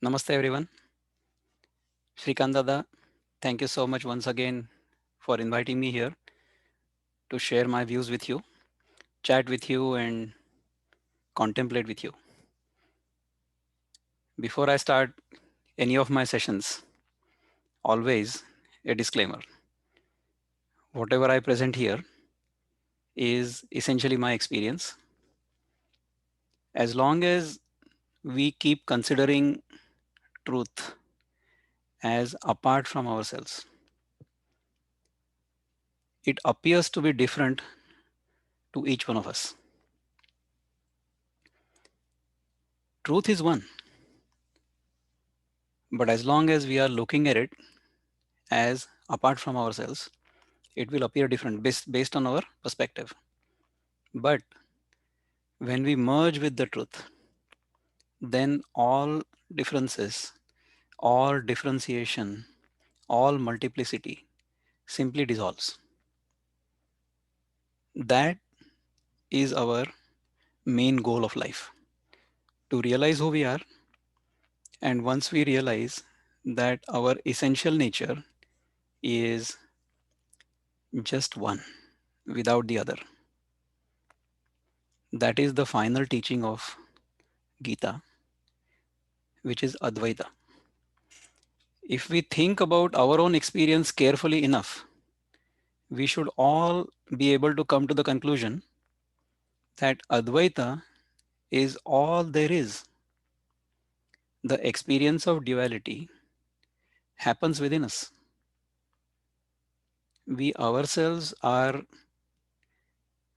Namaste everyone. Shrikant Dada, thank you so much once again for inviting me here to share my views with you, chat with you, and contemplate with you. Before I start any of my sessions, always a disclaimer. Whatever I present here is essentially my experience. As long as we keep considering truth as apart from ourselves, it appears to be different to each one of us. Truth is one, but as long as we are looking at it as apart from ourselves, it will appear different based on our perspective. But when we merge with the truth, then all differences, all differentiation, all multiplicity simply dissolves. That is our main goal of life, to realize who we are. And once we realize that our essential nature is just one without the other, that is the final teaching of Gita, which is Advaita. If we think about our own experience carefully enough, we should all be able to come to the conclusion that Advaita is all there is. The experience of duality happens within us. We ourselves are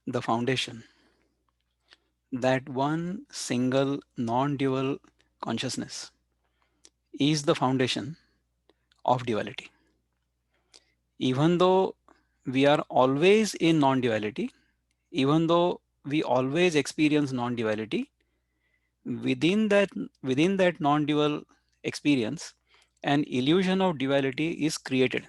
the foundation. That one single non dual consciousness is the foundation of duality. Even though we are always in non duality, even though we always experience non duality, within that non-dual experience, an illusion of duality is created.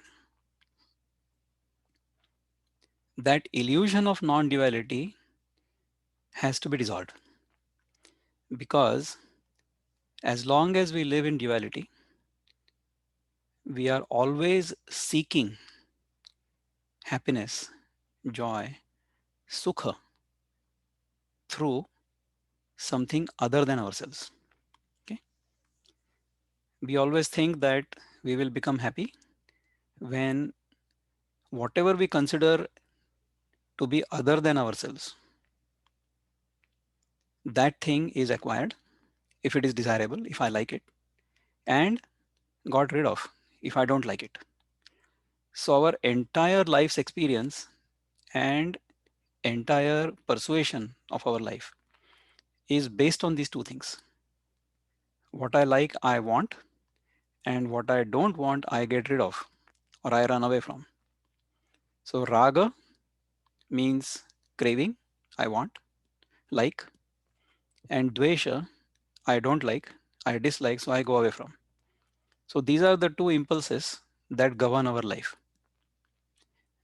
That illusion of non-duality has to be dissolved, because as long as we live in duality, we are always seeking happiness, joy, sukha through something other than ourselves. Okay? We always think that we will become happy when whatever we consider to be other than ourselves, that thing is acquired, if it is desirable, if I like it, and got rid of if I don't like it. So our entire life's experience and entire persuasion of our life is based on these two things. What I like, I want, and what I don't want, I get rid of or I run away from. So raga means craving, I want, like, and dvesha, I don't like, I dislike, so I go away from. So these are the two impulses that govern our life.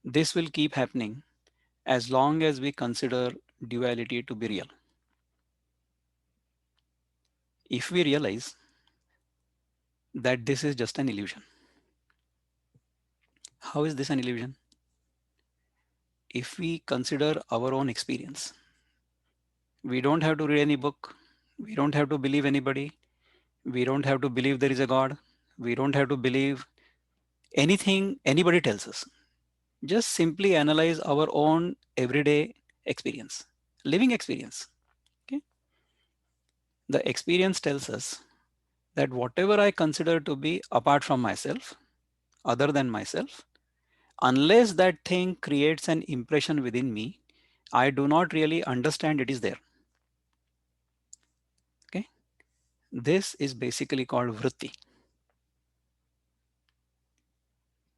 This will keep happening as long as we consider duality to be real. If we realize that this is just an illusion, how is this an illusion? If we consider our own experience, we don't have to read any book, we don't have to believe anybody, we don't have to believe there is a God, we don't have to believe anything anybody tells us. Just simply analyze our own everyday experience, living experience. Okay? The experience tells us that whatever I consider to be apart from myself, other than myself, unless that thing creates an impression within me, I do not really understand it is there. Okay, this is basically called vritti.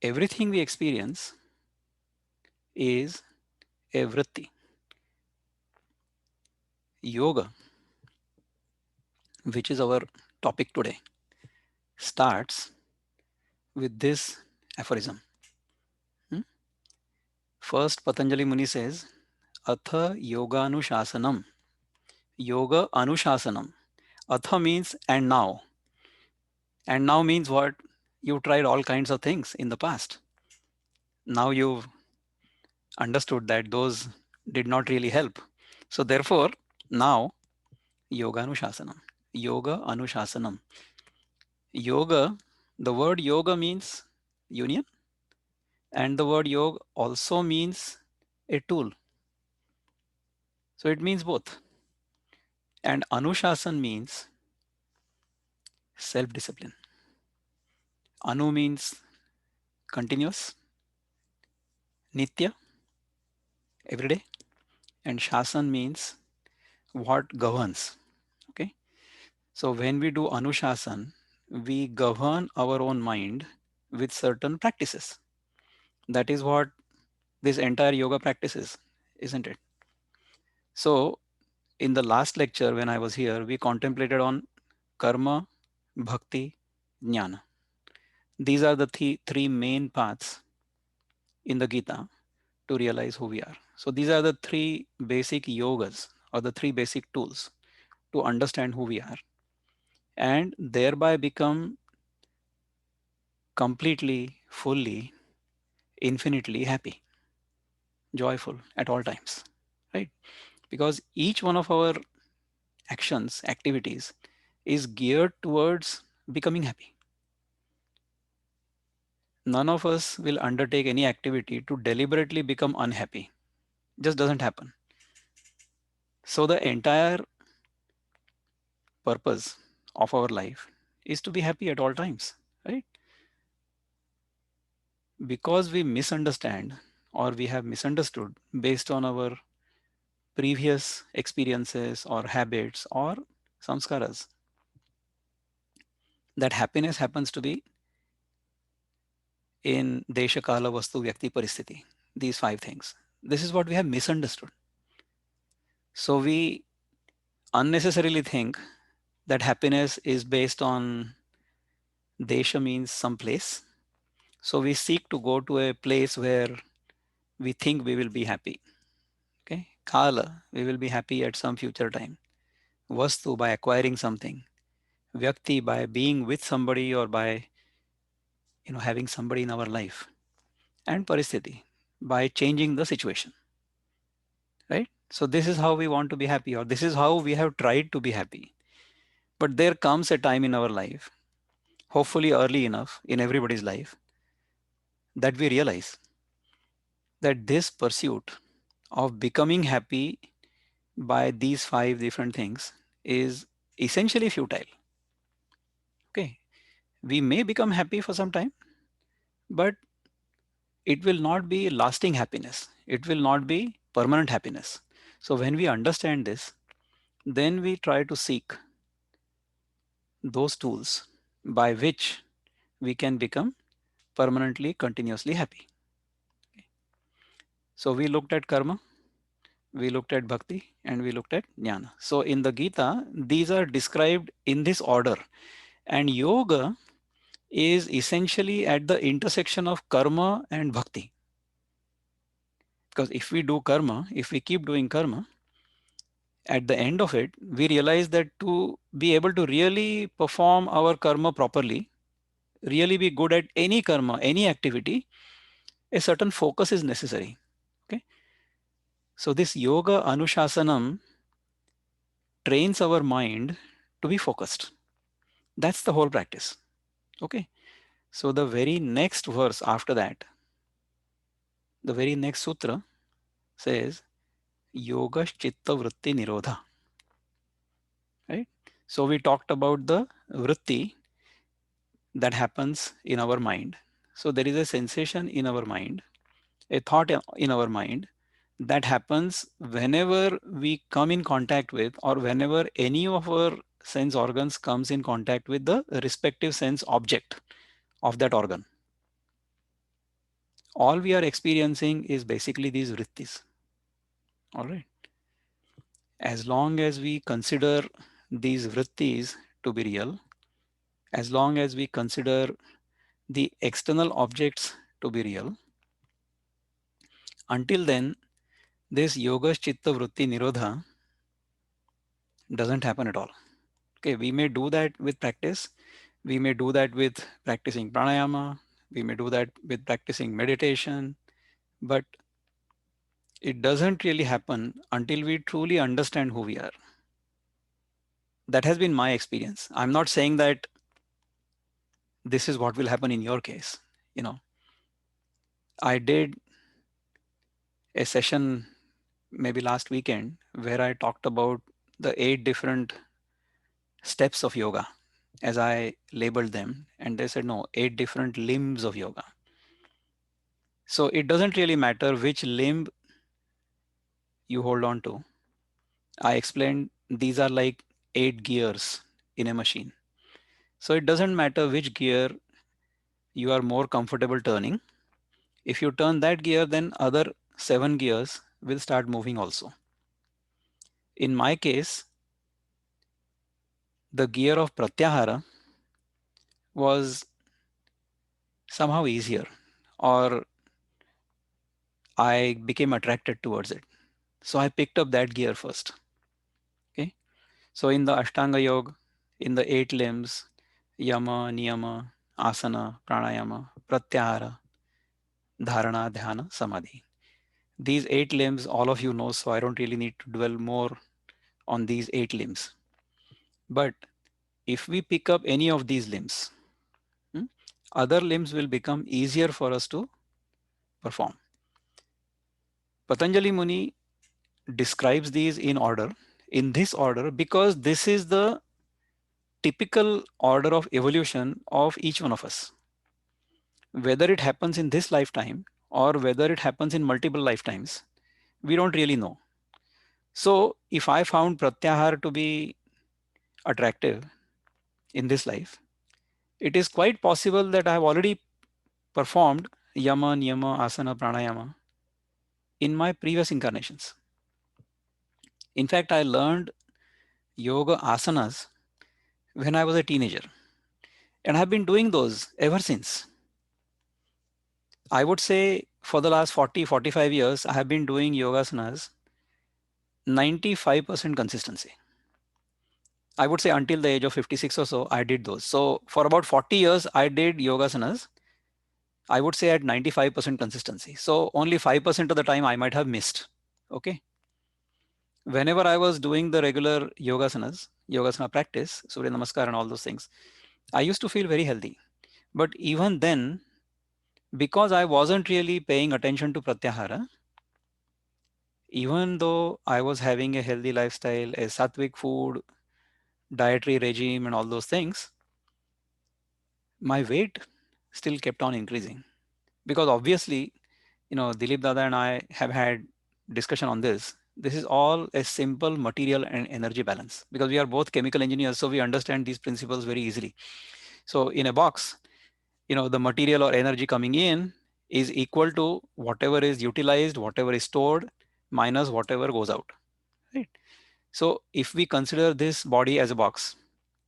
Everything we experience is a vritti. Yoga, which is our topic today, starts with this aphorism. Hmm? First, Patanjali Muni says, Atha yoga anushasanam. Yoga anushasanam. Atha means and now. And now means what? You tried all kinds of things in the past. Now you've understood that those did not really help. So therefore, now yoga anushasanam. Yoga anushasanam. Yoga, the word yoga means union, and the word yoga also means a tool. So it means both. And anushasan means self discipline. Anu means continuous, nitya, every day, and shasan means what governs. Okay. So when we do anushasan, we govern our own mind with certain practices. That is what this entire yoga practice is, isn't it? So in the last lecture, when I was here, we contemplated on karma, bhakti, jnana. These are the three main paths in the Gita to realize who we are. So these are the three basic yogas or the three basic tools to understand who we are and thereby become completely, fully, infinitely happy, joyful at all times, right? Because each one of our actions, activities is geared towards becoming happy. None of us will undertake any activity to deliberately become unhappy. Just doesn't happen. So the entire purpose of our life is to be happy at all times, right? Because we misunderstand or we have misunderstood based on our previous experiences or habits or samskaras that happiness happens to be in desha kala vastu vyakti paristhiti, these five things. This is what we have misunderstood. So we unnecessarily think that happiness is based on desha means some place. So we seek to go to a place where we think we will be happy. Okay. Kala, we will be happy at some future time. Vastu, by acquiring something. Vyakti, by being with somebody or by having somebody in our life. And paristhiti, by changing the situation. Right? So this is how we want to be happy, or this is how we have tried to be happy. But there comes a time in our life, hopefully early enough in everybody's life, that we realize that this pursuit of becoming happy by these five different things is essentially futile. Okay. We may become happy for some time, but it will not be lasting happiness. It will not be permanent happiness. So when we understand this, then we try to seek those tools by which we can become permanently, continuously happy. So we looked at karma, we looked at bhakti, and we looked at jnana. So in the Gita, these are described in this order. And yoga is essentially at the intersection of karma and bhakti. Because if we do karma, if we keep doing karma, at the end of it, we realize that to be able to really perform our karma properly, really be good at any karma, any activity, a certain focus is necessary. Okay. So this yoga anushasanam trains our mind to be focused. That's the whole practice. Okay. So the very next verse after that, the very next sutra says yoga chitta vritti nirodha. Right. So we talked about the vritti that happens in our mind. So there is a sensation in our mind, a thought in our mind that happens whenever we come in contact with or whenever any of our sense organs comes in contact with the respective sense object of that organ. All we are experiencing is basically these vrittis. All right. As long as we consider these vrittis to be real, as long as we consider the external objects to be real, until then, this yoga chitta vritti nirodha doesn't happen at all. Okay, we may do that with practice. We may do that with practicing pranayama. We may do that with practicing meditation, but it doesn't really happen until we truly understand who we are. That has been my experience. I'm not saying that this is what will happen in your case. You know, I did a session maybe last weekend where I talked about the 8 different steps of yoga as I labeled them. And they said, no, 8 different limbs of yoga. So it doesn't really matter which limb you hold on to. I explained these are like 8 gears in a machine. So it doesn't matter which gear you are more comfortable turning. If you turn that gear, then other 7 gears will start moving also. In my case, the gear of Pratyahara was somehow easier, or I became attracted towards it. So I picked up that gear first. Okay. So in the Ashtanga Yoga, in the 8 limbs, Yama, Niyama, Asana, Pranayama, Pratyahara, Dharana, Dhyana, Samadhi. These 8 limbs, all of you know, so I don't really need to dwell more on these 8 limbs. But if we pick up any of these limbs, hmm, other limbs will become easier for us to perform. Patanjali Muni describes these in this order, because this is the typical order of evolution of each one of us. Whether it happens in this lifetime or whether it happens in multiple lifetimes, we don't really know. So if I found Pratyahar to be attractive in this life, it is quite possible that I have already performed Yama, Niyama, Asana, Pranayama in my previous incarnations. In fact, I learned yoga asanas when I was a teenager, and I've been doing those ever since. I would say for the last 40-45 years, I have been doing yogasanas 95% consistency. I would say until the age of 56 or so, I did those. So for about 40 years, I did yogasanas, I would say at 95% consistency. So only 5% of the time I might have missed. Okay. Whenever I was doing the regular yogasana practice, Surya Namaskar and all those things, I used to feel very healthy. But even then, because I wasn't really paying attention to Pratyahara, even though I was having a healthy lifestyle, a sattvic food, dietary regime, and all those things, my weight still kept on increasing. Because obviously, Dilip Dada and I have had discussion on this. This is all a simple material and energy balance, because we are both chemical engineers, so we understand these principles very easily. So in a box, the material or energy coming in is equal to whatever is utilized, whatever is stored, minus whatever goes out, right? So if we consider this body as a box,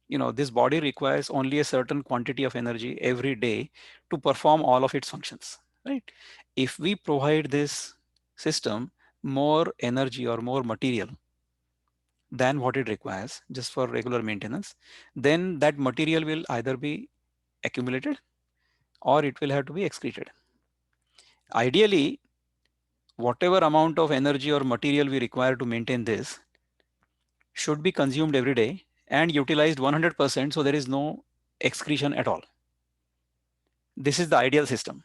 this body requires only a certain quantity of energy every day to perform all of its functions, right? If we provide this system more energy or more material than what it requires just for regular maintenance, then that material will either be accumulated or it will have to be excreted. Ideally, whatever amount of energy or material we require to maintain this should be consumed every day and utilized 100%, so there is no excretion at all. This is the ideal system.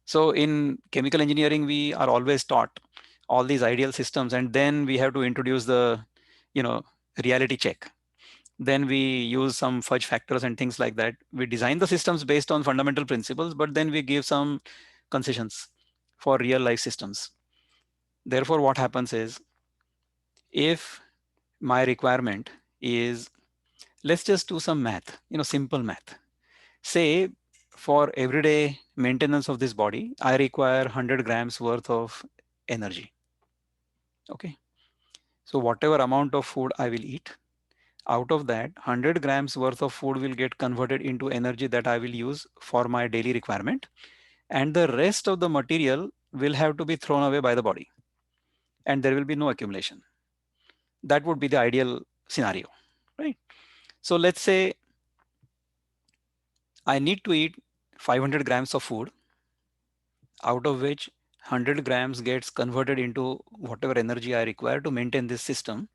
So in chemical engineering, we are always taught all these ideal systems, and then we have to introduce the, you know, reality check. Then we use some fudge factors and things like that. We design the systems based on fundamental principles, but then we give some concessions for real life systems. Therefore, what happens is, if my requirement is, let's just do some math, simple math. Say for everyday maintenance of this body, I require 100 grams worth of energy. Okay. So whatever amount of food I will eat, out of that 100 grams worth of food will get converted into energy that I will use for my daily requirement. And the rest of the material will have to be thrown away by the body, and there will be no accumulation. That would be the ideal scenario, right? So let's say I need to eat 500 grams of food, out of which 100 grams gets converted into whatever energy I require to maintain this system,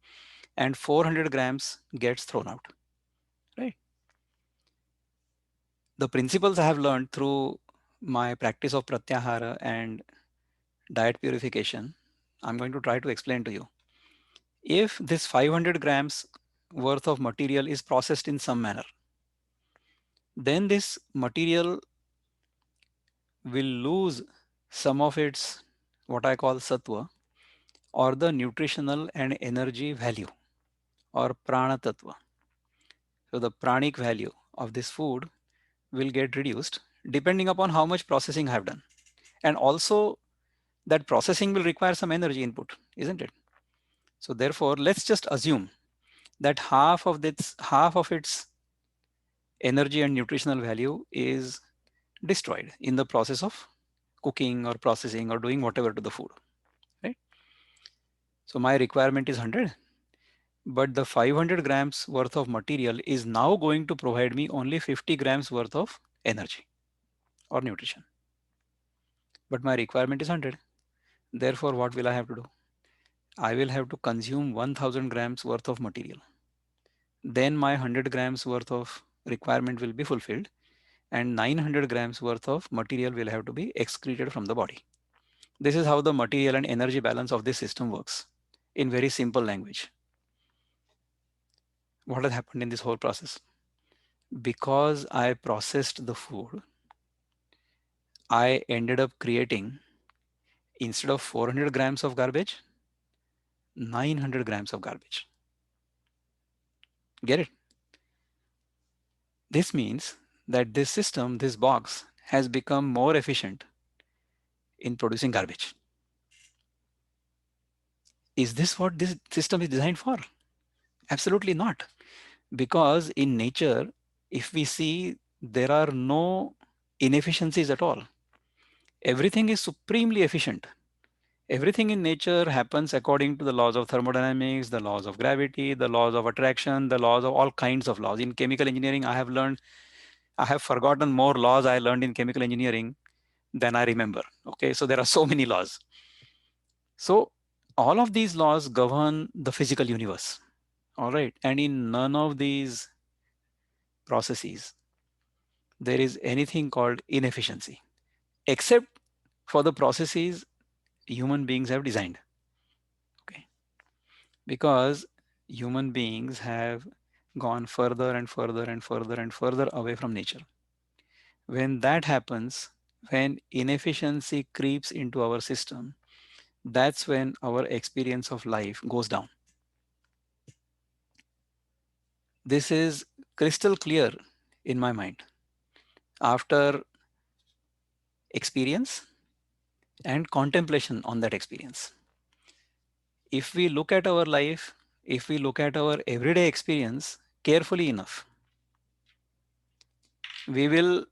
and 400 grams gets thrown out, right? The principles I have learned through my practice of pratyahara and diet purification, I'm going to try to explain to you. If this 500 grams worth of material is processed in some manner, then this material will lose some of its what I call sattva, or the nutritional and energy value, or prana tattva. So the pranic value of this food will get reduced depending upon how much processing I have done. And also that processing will require some energy input, isn't it? So therefore, let's just assume that half of its energy and nutritional value is destroyed in the process of cooking or processing or doing whatever to the food, right? So my requirement is 100, but the 500 grams worth of material is now going to provide me only 50 grams worth of energy or nutrition. But my requirement is 100. Therefore, what will I have to do? I will have to consume 1000 grams worth of material. Then my 100 grams worth of requirement will be fulfilled, and 900 grams worth of material will have to be excreted from the body. This is how the material and energy balance of this system works in very simple language. What has happened in this whole process? Because I processed the food, I ended up creating, instead of 400 grams of garbage, 900 grams of garbage. Get it? This means that this system, this box, has become more efficient in producing garbage. Is this what this system is designed for? Absolutely not. Because in nature, if we see, there are no inefficiencies at all. Everything is supremely efficient. Everything in nature happens according to the laws of thermodynamics, the laws of gravity, the laws of attraction, the laws of all kinds of laws. In chemical engineering, I have forgotten more laws I learned in chemical engineering than I remember. Okay, so there are so many laws. So all of these laws govern the physical universe. All right, and in none of these processes there is anything called inefficiency, except for the processes human beings have designed. Okay, because human beings have gone further and further and further and further away from nature. When that happens, when inefficiency creeps into our system, that's when our experience of life goes down. This is crystal clear in my mind after experience and contemplation on that experience. If we look at our life, if we look at our everyday experience carefully enough, we will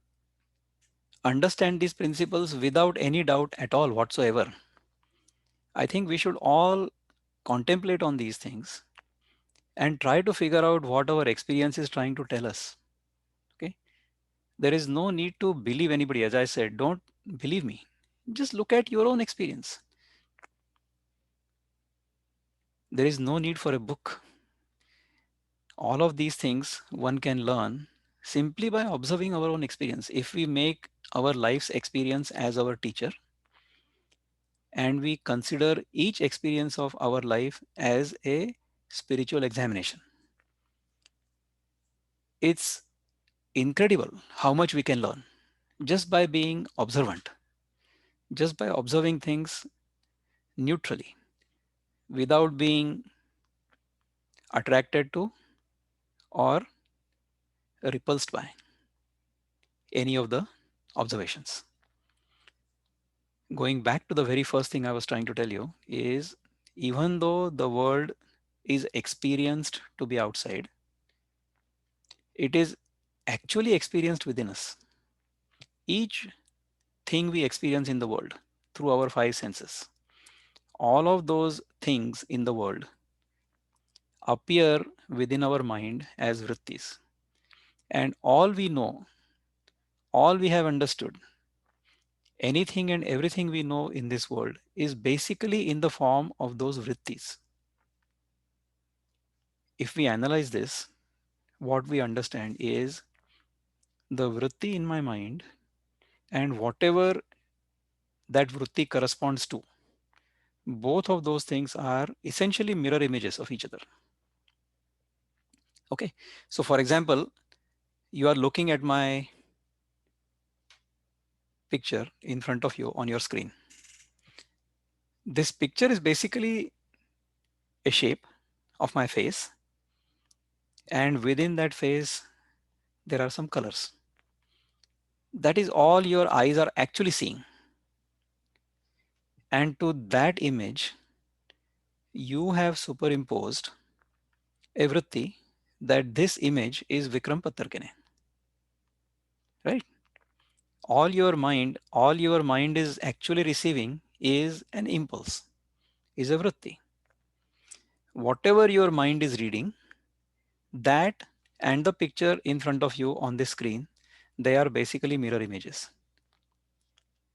understand these principles without any doubt at all whatsoever. I think we should all contemplate on these things and try to figure out what our experience is trying to tell us. Okay, there is no need to believe anybody. As I said, don't believe me, just look at your own experience. There is no need for a book. All of these things one can learn simply by observing our own experience. If we make our life's experience as our teacher, and we consider each experience of our life as a spiritual examination, it's incredible how much we can learn just by being observant, just by observing things neutrally, without being attracted to or repulsed by any of the observations. Going back to the very first thing I was trying to tell you is, even though the world is experienced to be outside, it is actually experienced within us. Each thing we experience in the world through our five senses, all of those things in the world appear within our mind as vrittis. And all we know all we have understood, anything and everything we know in this world is basically in the form of those vrittis. If we analyze this, what we understand is the vritti in my mind and whatever that vritti corresponds to, both of those things are essentially mirror images of each other. Okay, so for example, you are looking at my picture in front of you on your screen. This picture is basically a shape of my face, and within that face there are some colors. That is all your eyes are actually seeing, and to that image you have superimposed a vritti that this image is Vikram Pattarkane, right? All your mind is actually receiving is an impulse, is a vritti. Whatever your mind is reading, that and the picture in front of you on the screen, they are basically mirror images.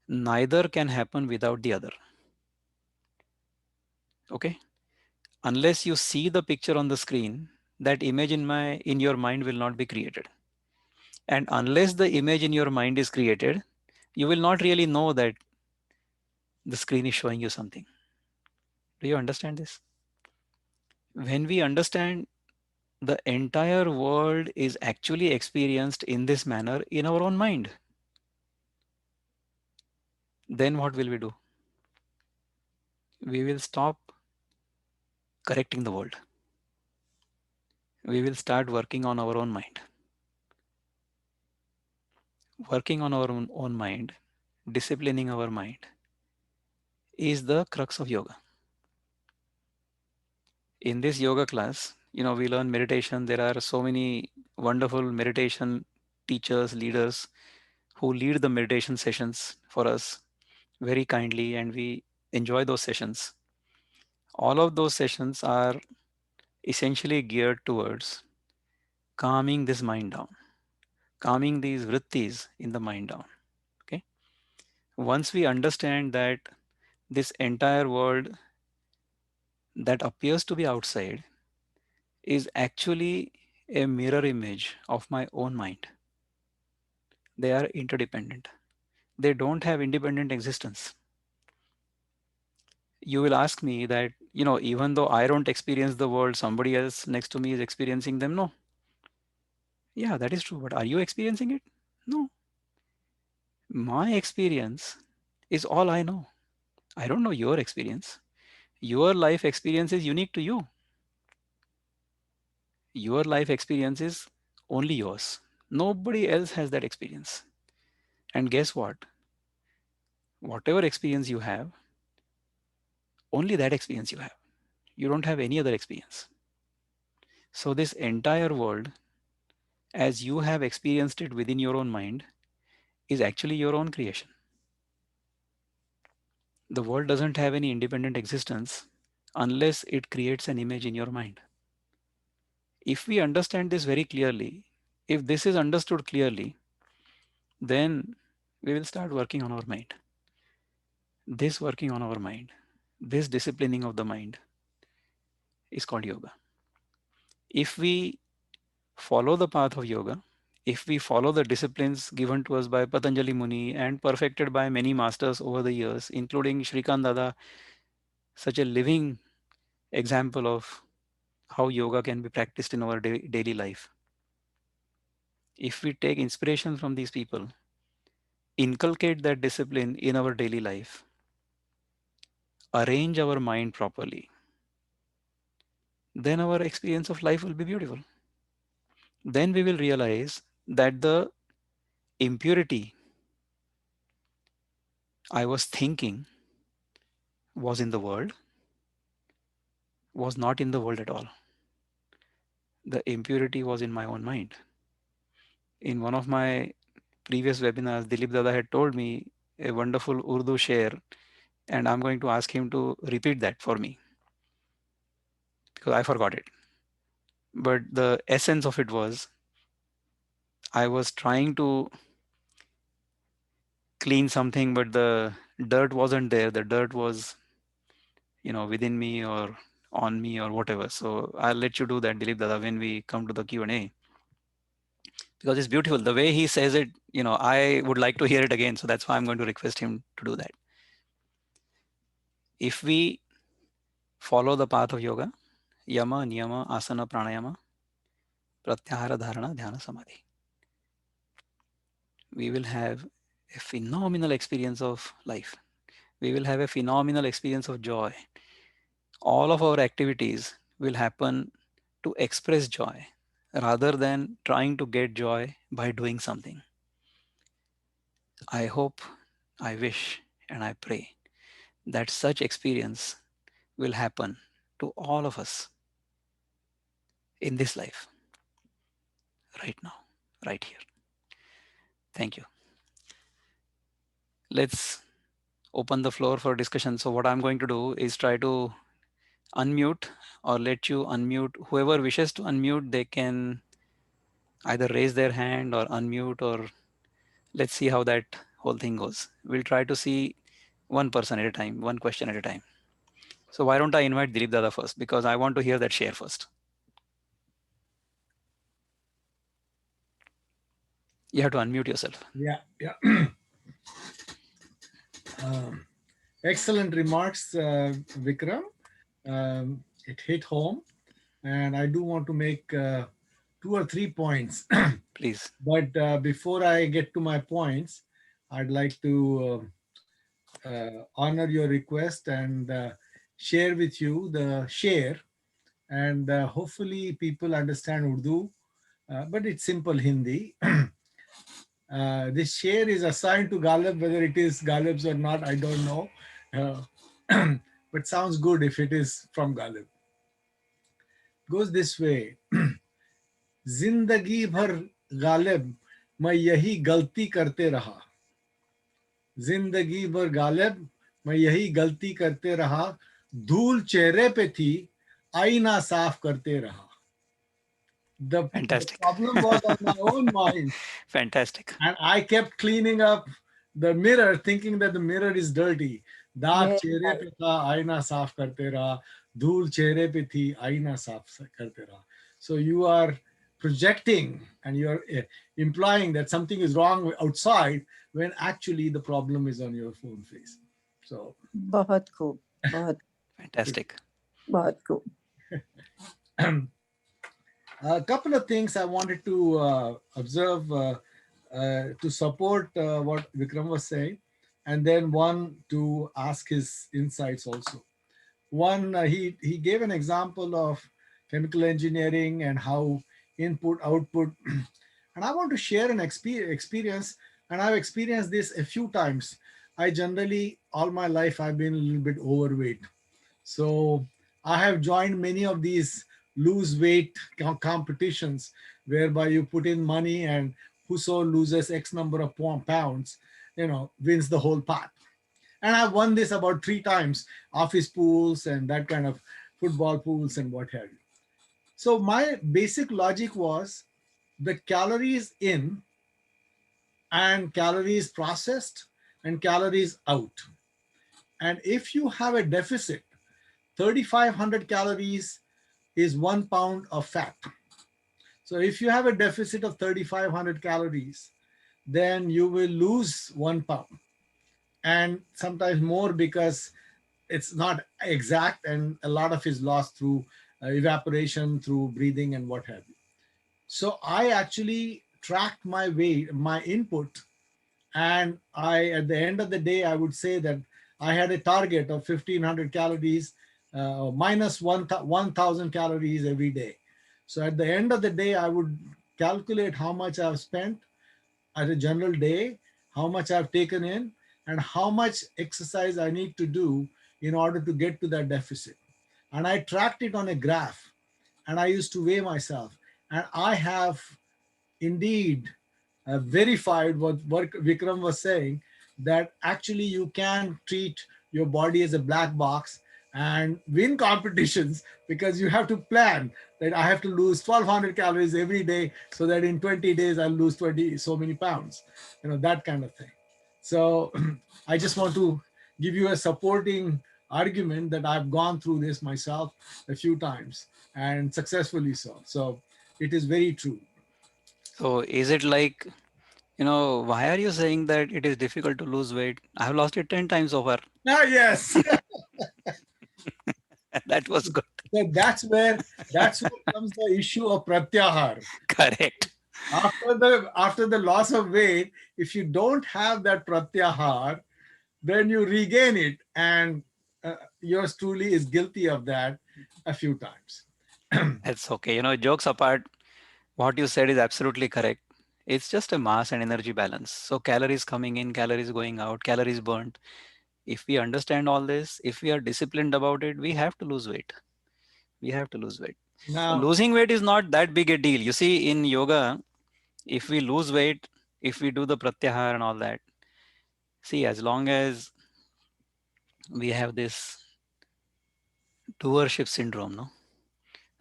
Neither can happen without the other. Okay, unless you see the picture on the screen, that image in your mind will not be created. And unless the image in your mind is created, you will not really know that the screen is showing you something. Do you understand this? When we understand the entire world is actually experienced in this manner in our own mind, then what will we do? We will stop correcting the world. We will start working on our own mind. Working on our own mind, disciplining our mind is the crux of yoga. In this yoga class, we learn meditation. There are so many wonderful meditation teachers, leaders who lead the meditation sessions for us very kindly, and we enjoy those sessions. All of those sessions are essentially geared towards calming this mind down, calming these vrittis in the mind down. Okay. Once we understand that this entire world that appears to be outside is actually a mirror image of my own mind, they are interdependent. They don't have independent existence. You will ask me that, even though I don't experience the world, somebody else next to me is experiencing them. No. Yeah, that is true. But are you experiencing it? No. My experience is all I know. I don't know your experience. Your life experience is unique to you. Your life experience is only yours. Nobody else has that experience. And guess what? Whatever experience you have, only that experience you have. You don't have any other experience. So, this entire world, as you have experienced it within your own mind, is actually your own creation. The world doesn't have any independent existence unless it creates an image in your mind. If we understand this very clearly, if this is understood clearly, then we will start working on our mind. This working on our mind, this disciplining of the mind is called yoga. If we follow the path of yoga, if we follow the disciplines given to us by Patanjali Muni and perfected by many masters over the years, including Shrikant Dada, such a living example of how yoga can be practiced in our daily life. If we take inspiration from these people, inculcate that discipline in our daily life, arrange our mind properly, then our experience of life will be beautiful. Then we will realize that the impurity I was thinking was in the world was not in the world at all. The impurity was in my own mind. In one of my previous webinars, Dilip Dada had told me a wonderful Urdu share, and I'm going to ask him to repeat that for me because I forgot it. But the essence of it was I was trying to clean something, but the dirt wasn't there. The dirt was, within me or on me or whatever. So I'll let you do that, Dilip Dada, when we come to the Q&A, because it's beautiful. The way he says it, I would like to hear it again. So that's why I'm going to request him to do that. If we follow the path of yoga, yama, niyama, asana, pranayama, pratyahara, dharana, dhyana, samadhi, we will have a phenomenal experience of life. We will have a phenomenal experience of joy. All of our activities will happen to express joy rather than trying to get joy by doing something. I hope, I wish, and I pray that such experience will happen to all of us in this life, right now, right here. Thank you. Let's open the floor for discussion. So, what I'm going to do is try to unmute or let you unmute. Whoever wishes to unmute, they can either raise their hand or unmute, or let's see how that whole thing goes. We'll try to see one person at a time, one question at a time. So why don't I invite Dilip Dada first, because I want to hear that share first. You have to unmute yourself. Yeah. Excellent remarks, Vikram. It hit home, and I do want to make 2 or 3 points. Please. But before I get to my points, I'd like to honor your request and share with you the share. And hopefully, people understand Urdu, but it's simple Hindi. This share is assigned to Ghalib. Whether it is Ghalib's or not, I don't know. Uh, but sounds good if it is from Ghalib. Goes this way. जिंदगी भर गालिब मैं यही गलती करते रहा. जिंदगी भर गालिब मैं यही गलती करते रहा. धूल चेहरे पे थी, आईना साफ करते रहा. The Fantastic. problem was on my own mind. Fantastic. And I kept cleaning up the mirror, thinking that the mirror is dirty. दाग Very चेहरे right. पे था, आईना साफ करते रहा. धूल चेहरे पे थी, आईना साफ करते रहा. So you are projecting and you're implying that something is wrong outside when actually the problem is on your own face. So बहुत खूब, बहुत Fantastic. बहुत खूब. a couple of things I wanted to observe to support what Vikram was saying, and then one to ask his insights also. One, he gave an example of chemical engineering and how input output, and I want to share an experience, and I've experienced this a few times. I generally all my life I've been a little bit overweight, so I have joined many of these lose weight competitions whereby you put in money and whoso loses X number of pounds, wins the whole pot. And I've won this about 3 times, office pools and that kind of football pools and what have you. So my basic logic was the calories in and calories processed and calories out. And if you have a deficit, 3,500 calories is 1 pound of fat. So if you have a deficit of 3,500 calories, then you will lose 1 pound and sometimes more because it's not exact and a lot of is lost through evaporation, through breathing and what have you. So I actually tracked my weight, my input, and at the end of the day, I would say that I had a target of 1,500 calories minus 1,000 calories every day. So at the end of the day, I would calculate how much I've spent at a general day, how much I've taken in, and how much exercise I need to do in order to get to that deficit. And I tracked it on a graph, and I used to weigh myself. And I have indeed verified what Vikram was saying, that actually you can treat your body as a black box and win competitions because you have to plan that I have to lose 1,200 calories every day so that in 20 days I'll lose 20 so many pounds, that kind of thing. So I just want to give you a supporting argument that I've gone through this myself a few times and successfully so. So it is very true. So is it like, why are you saying that it is difficult to lose weight? I have lost it 10 times over. Ah, yes. That was good. So that's where comes the issue of pratyahar. Correct. After the loss of weight, if you don't have that pratyahar, then you regain it, and yours truly is guilty of that a few times. That's okay. Jokes apart, what you said is absolutely correct. It's just a mass and energy balance. So calories coming in, calories going out, calories burnt. If we understand all this, if we are disciplined about it, we have to lose weight. We have to lose weight. Now, Losing weight is not that big a deal. You see, in yoga, if we lose weight, if we do the pratyahar and all that, see, as long as we have this doership syndrome, no,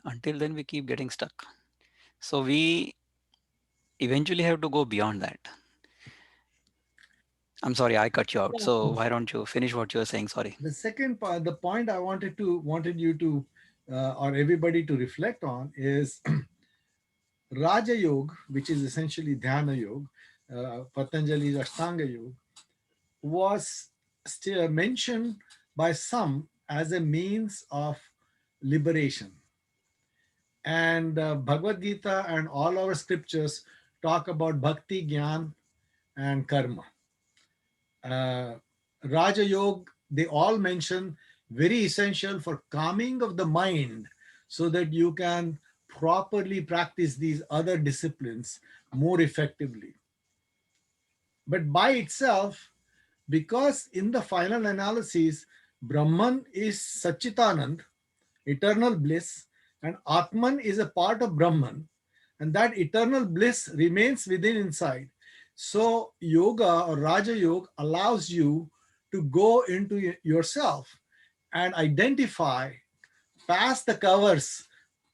until then we keep getting stuck. So we eventually have to go beyond that. I'm sorry, I cut you out. So why don't you finish what you were saying? Sorry. the second part, the point I wanted you to or everybody to reflect on is Raja Yoga, which is essentially Dhyana Yoga, Patanjali's Ashtanga Yoga, was still mentioned by some as a means of liberation. And Bhagavad Gita and all our scriptures talk about bhakti, jnana, and karma. Uh, Raja Yoga, they all mention very essential for calming of the mind so that you can properly practice these other disciplines more effectively. But by itself, because in the final analysis, Brahman is Satchitanand, eternal bliss, and Atman is a part of Brahman, and that eternal bliss remains within inside. So, yoga or Raja Yoga allows you to go into yourself and identify past the covers,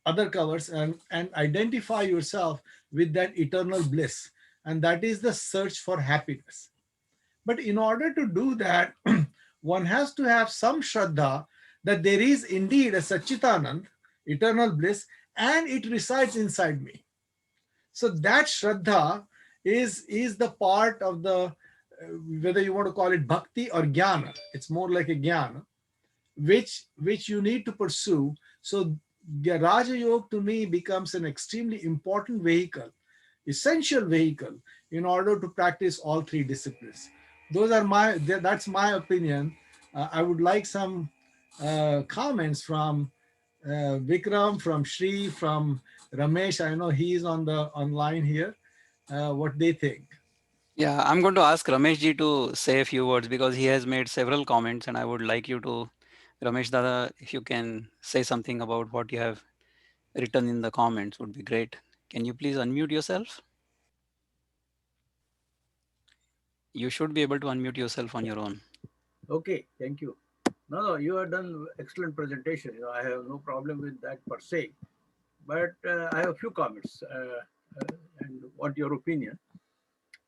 other covers, and identify yourself with that eternal bliss. And that is the search for happiness. But in order to do that, one has to have some Shraddha that there is indeed a Satchitanand, eternal bliss, and it resides inside me. So that Shraddha is the part of the, whether you want to call it bhakti or jnana, it's more like a jnana, which you need to pursue. So the Raja Yoga to me becomes an extremely important vehicle, essential vehicle in order to practice all three disciplines. That's my opinion. I would like some comments from Vikram, from Shri, from Ramesh. I know he's on the online here. What they think. Yeah, I'm going to ask Ramesh ji to say a few words because he has made several comments, and I would like you to, Ramesh Dada, if you can say something about what you have written in the comments, would be great. Can you please unmute yourself? You should be able to unmute yourself on your own. Okay, thank you. No, you have done excellent presentation. I have no problem with that per se, but I have a few comments and what your opinion.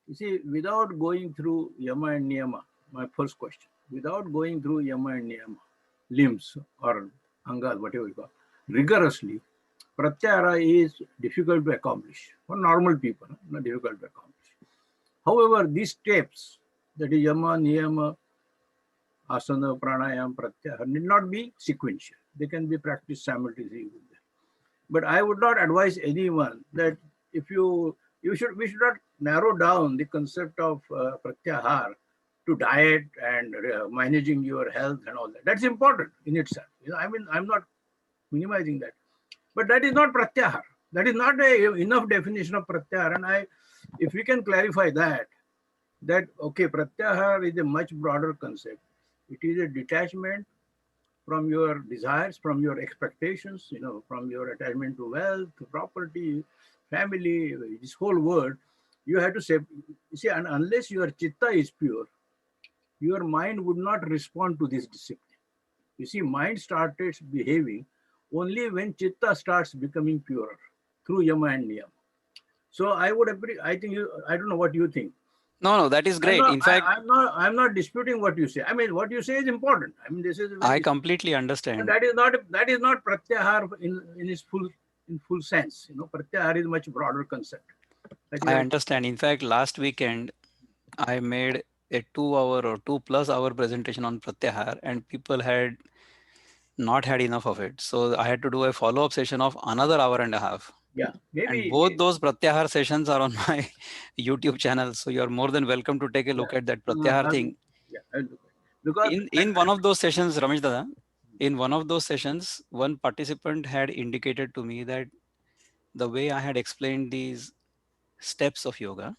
You see, without going through Yama and Niyama, my first question, without going through Yama and Niyama, limbs or angas, whatever you call, rigorously, pratyahara is difficult to accomplish for normal people, not difficult to accomplish. However, these steps, that is Yama, Niyama, asana, pranayam, pratyahara, need not be sequential. They can be practiced simultaneously. But I would not advise anyone that if we should not narrow down the concept of pratyahar to diet and managing your health and all that. That's important in itself. I'm not minimizing that, but that is not pratyahar. That is not enough definition of pratyahar. And if we can clarify that okay, pratyahar is a much broader concept. It is a detachment from your desires, from your expectations, from your attachment to wealth, property, family, this whole world. You have to say, you see, and unless your chitta is pure, your mind would not respond to this discipline. You see, mind started behaving only when chitta starts becoming purer through yama and niyama. So I would agree. I think I don't know what you think. No, that is great. In fact, I'm not disputing what you say. I mean, what you say is important. I mean, this is I very, completely but understand. that is not pratyahar in its full sense. You know, pratyahar is a much broader concept. That you I have, understand. In fact, last weekend, I made a 2 hour or 2+ hour presentation on Pratyahar, and people had not had enough of it. So I had to do a follow-up session of another hour and a half. yeah, And maybe, both those Pratyahar sessions are on my YouTube channel. So you're more than welcome to take a yeah, look at that Pratyahar I will, thing. yeah, I'll look at it. Because In one of those sessions, Ramesh Dada, in one of those sessions, one participant had indicated to me that the way I had explained these steps of yoga,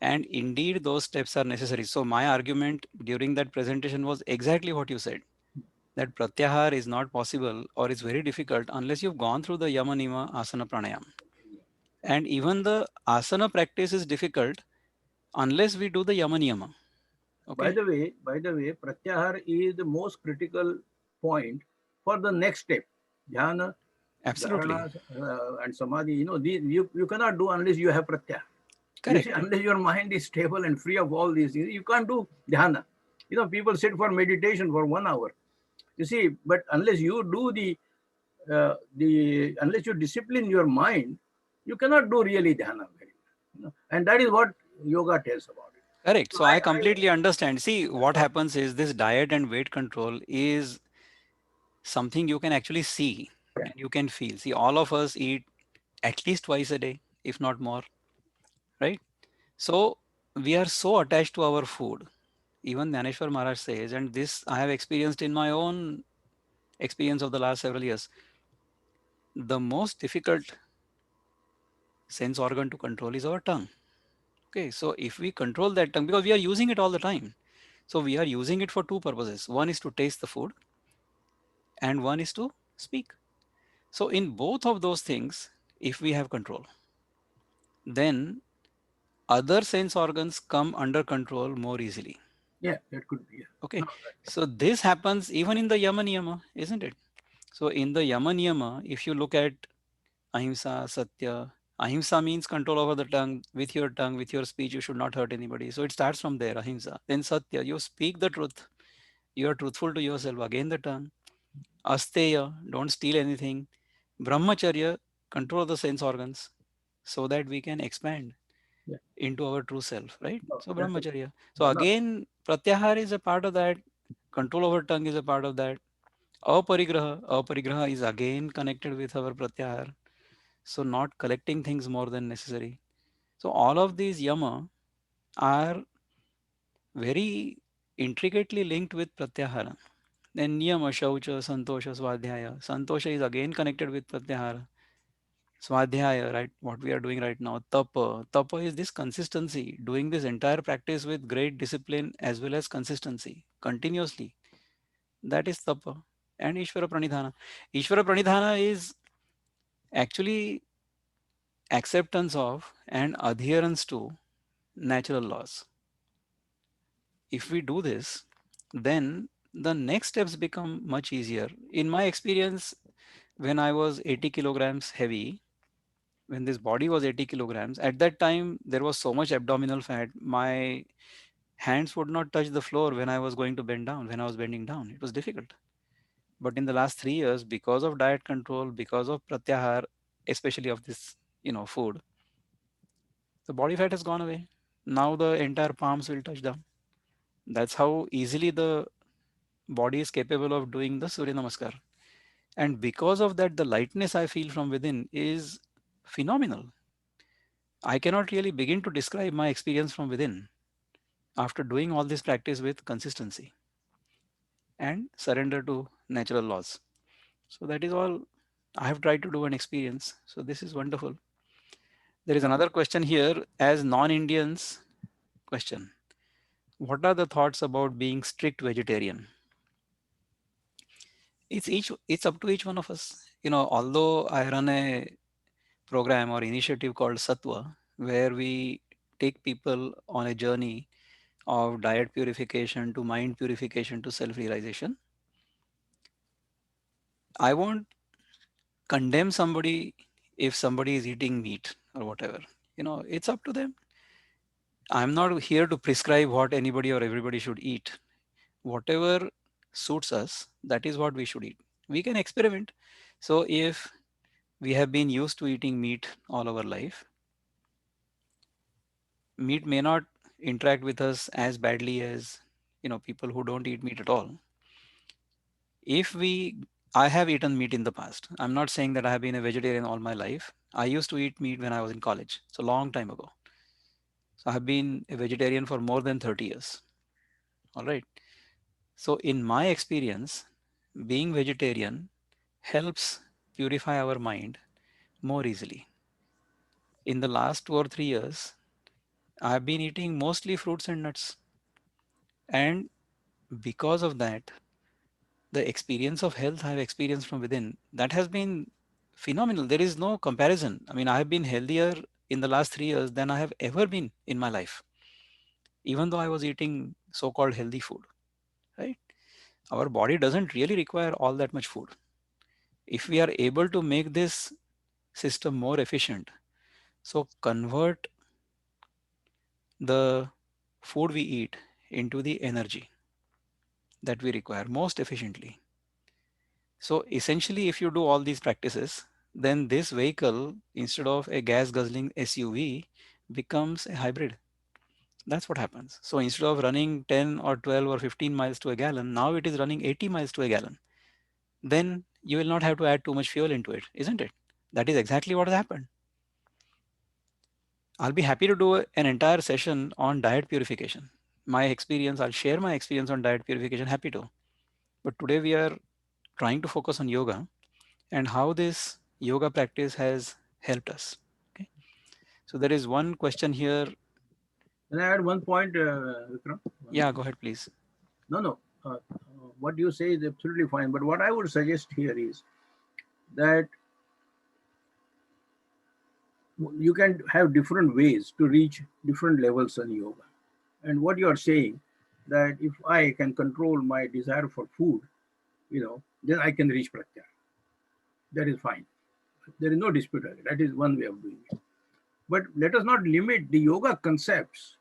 and indeed those steps are necessary. So my argument during that presentation was exactly what you said, that pratyahar is not possible or is very difficult unless you've gone through the yama niyama asana pranayam. And even the asana practice is difficult unless we do the yama niyama. Okay, by the way, pratyahar is the most critical point for the next step. Dhyana, absolutely dharana, and samadhi. You know, you cannot do unless you have pratyahar. You see, correct. unless your mind is stable and free of all these things, you can't do dhyana. You know, people sit for meditation for 1 hour. You see, but unless you do the unless you discipline your mind, you cannot do really dhyana very well. You know? And that is what yoga tells about it. Correct. So So I completely understand. See, what happens is this diet and weight control is something you can actually see yeah, and you can feel. See, all of us eat at least twice a day, if not more, right? So we are so attached to our food. Even Dhaneshwar Maharaj says, and this I have experienced in my own experience of the last several years, the most difficult sense organ to control is our tongue. Okay, so if we control that tongue, because we are using it all the time, so we are using it for two purposes. One is to taste the food, and one is to speak. So in both of those things, if we have control, then other sense organs come under control more easily. yeah, that could be. Yeah. Okay, No, so this happens even in the Yama Niyama, isn't it? So in the Yama Niyama, if you look at Ahimsa, Satya, Ahimsa means control over the tongue. With your speech, you should not hurt anybody. So it starts from there, Ahimsa. Then Satya, you speak the truth. You are truthful to yourself. Again, the tongue. Asteya, don't steal anything. Brahmacharya, control the sense organs so that we can expand yeah, into our true self, right? no, So that's a, Brahmacharya. So no, again, Pratyahar is a part of that. Control over tongue is a part of that. Aparigraha is again connected with our Pratyahar. So not collecting things more than necessary. So all of these yama are very intricately linked with Pratyahara. Then niyama, shaucha, santosha, swadhyaya. Santosha is again connected with Pratyahara. Swadhyaya, right? What we are doing right now. Tapa. Tapa is this consistency, doing this entire practice with great discipline as well as consistency, continuously. That is tapa. And Ishvara Pranidhana. Ishvara Pranidhana is actually acceptance of and adherence to natural laws. If we do this, then the next steps become much easier. In my experience, when I was 80 kilograms heavy, when this body was 80 kilograms, at that time there was so much abdominal fat, my hands would not touch the floor when I was going to bend down, when I was bending down. It was difficult. But in the last 3 years, because of diet control, because of pratyahar, especially of this, food, the body fat has gone away. Now the entire palms will touch down. That's how easily the body is capable of doing the Surya Namaskar. And because of that, the lightness I feel from within is phenomenal. I cannot really begin to describe my experience from within after doing all this practice with consistency and surrender to natural laws. So that is all I have tried to do and experience. So this is wonderful. There is no, another question here as non-Indians question. What are the thoughts about being strict vegetarian? It's up to each one of us. Although I run a program or initiative called Sattva, where we take people on a journey of diet purification to mind purification to self-realization. I won't condemn somebody if somebody is eating meat or whatever. It's up to them. I'm not here to prescribe what anybody or everybody should eat. Whatever suits us, that is what we should eat. We can experiment. So if we have been used to eating meat all our life, meat may not interact with us as badly as people who don't eat meat at all. If we I have eaten meat in the past. I'm not saying that I have been a vegetarian all my life. I used to eat meat when I was in college. It's a long time ago. So I have been a vegetarian for more than 30 years. All right. So in my experience, being vegetarian helps purify our mind more easily. In the last 2 or 3 years, I've been eating mostly fruits and nuts. And because of that, the experience of health I've experienced from within, that has been phenomenal. There is no comparison. I mean, I have been healthier in the last 3 years than I have ever been in my life, even though I was eating so-called healthy food, right? Our body doesn't really require all that much food. If we are able to make this system more efficient, so convert the food we eat into the energy that we require most efficiently. So essentially, if you do all these practices, then this vehicle, instead of a gas guzzling SUV, becomes a hybrid. That's what happens. So instead of running 10 or 12 or 15 miles to a gallon, now it is running 80 miles to a gallon. Then you will not have to add too much fuel into it, isn't it? That is exactly what has happened. I'll be happy to do an entire session on diet purification. My experience, I'll share my experience on diet purification, happy to. But today we are trying to focus on yoga and how this yoga practice has helped us. Okay. So there is one question here. Can I add one point, Vikram? Yeah, go ahead, please. No. What you say is absolutely fine. But what I would suggest here is that you can have different ways to reach different levels in yoga. And what you are saying, that if I can control my desire for food, then I can reach pratyahara. That is fine. There is no dispute. That is one way of doing it. But let us not limit the yoga concepts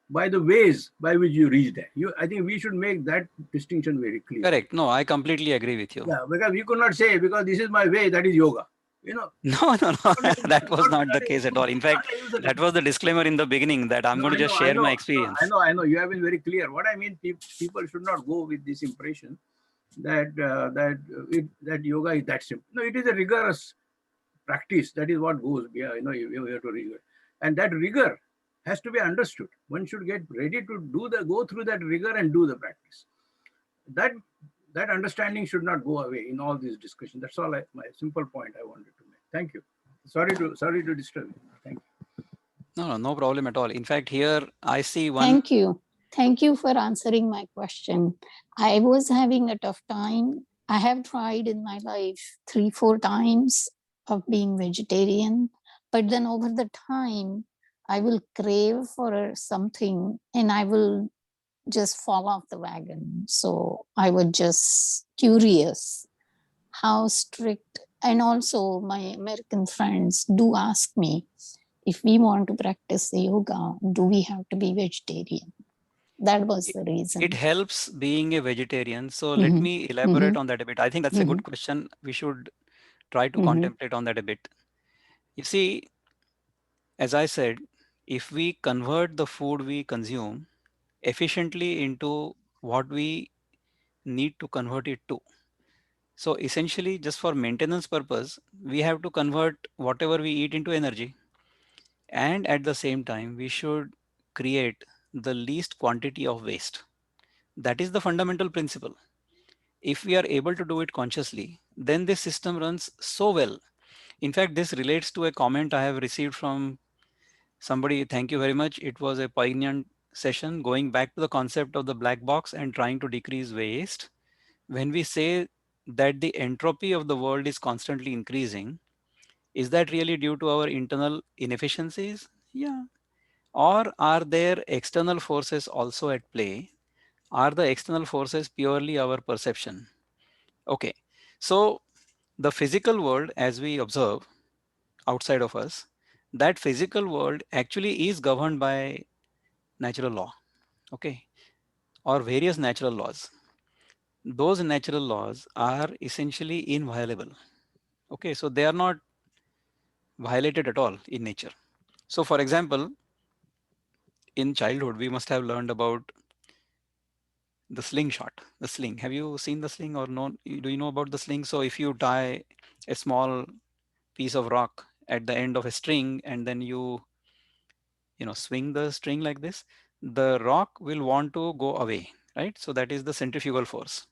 by the ways by which you reach there. I think we should make that distinction very clear. Correct. No, I completely agree with you. Yeah, because we could not say, because this is my way, that is yoga. No. That was not the case at all. In fact, that was the disclaimer in the beginning that I'm going to just share my experience. I know. You have been very clear. What I mean, people should not go with this impression that that yoga is that simple. No, it is a rigorous practice. That is what goes. Yeah, you have to rigor, and that rigor has to be understood. One should get ready to go through that rigor and do the practice. That understanding should not go away in all these discussions. That's all my simple point I wanted to make. Thank you. Sorry to disturb you. Thank you. No problem at all. In fact, here I see one. Thank you. Thank you for answering my question. I was having a tough time. I have tried in my life 3-4 times of being vegetarian, but then over the time, I will crave for something and I will just fall off the wagon. So I was just curious how strict, and also my American friends do ask me, if we want to practice yoga, do we have to be vegetarian? That was the reason. It helps being a vegetarian. So let me elaborate on that a bit. I think that's a good question. We should try to contemplate on that a bit. You see, as I said, if we convert the food we consume efficiently into what we need to convert it to. So essentially, just for maintenance purpose, we have to convert whatever we eat into energy. And at the same time, we should create the least quantity of waste. That is the fundamental principle. If we are able to do it consciously, then this system runs so well. In fact, this relates to a comment I have received from somebody. Thank you very much. It was a poignant session going back to the concept of the black box and trying to decrease waste. When we say that the entropy of the world is constantly increasing, is that really due to our internal inefficiencies? Yeah. Or are there external forces also at play? Are the external forces purely our perception? Okay. So the physical world, as we observe outside of us, that physical world actually is governed by natural law, okay, or various natural laws. Those natural laws are essentially inviolable. Okay, so they are not violated at all in nature. So, for example, in childhood, we must have learned about the slingshot, the sling. Have you seen the sling or no? Do you know about the sling? So, if you tie a small piece of rock at the end of a string and then you swing the string like this, the rock will want to go away, right? So that is the centrifugal force.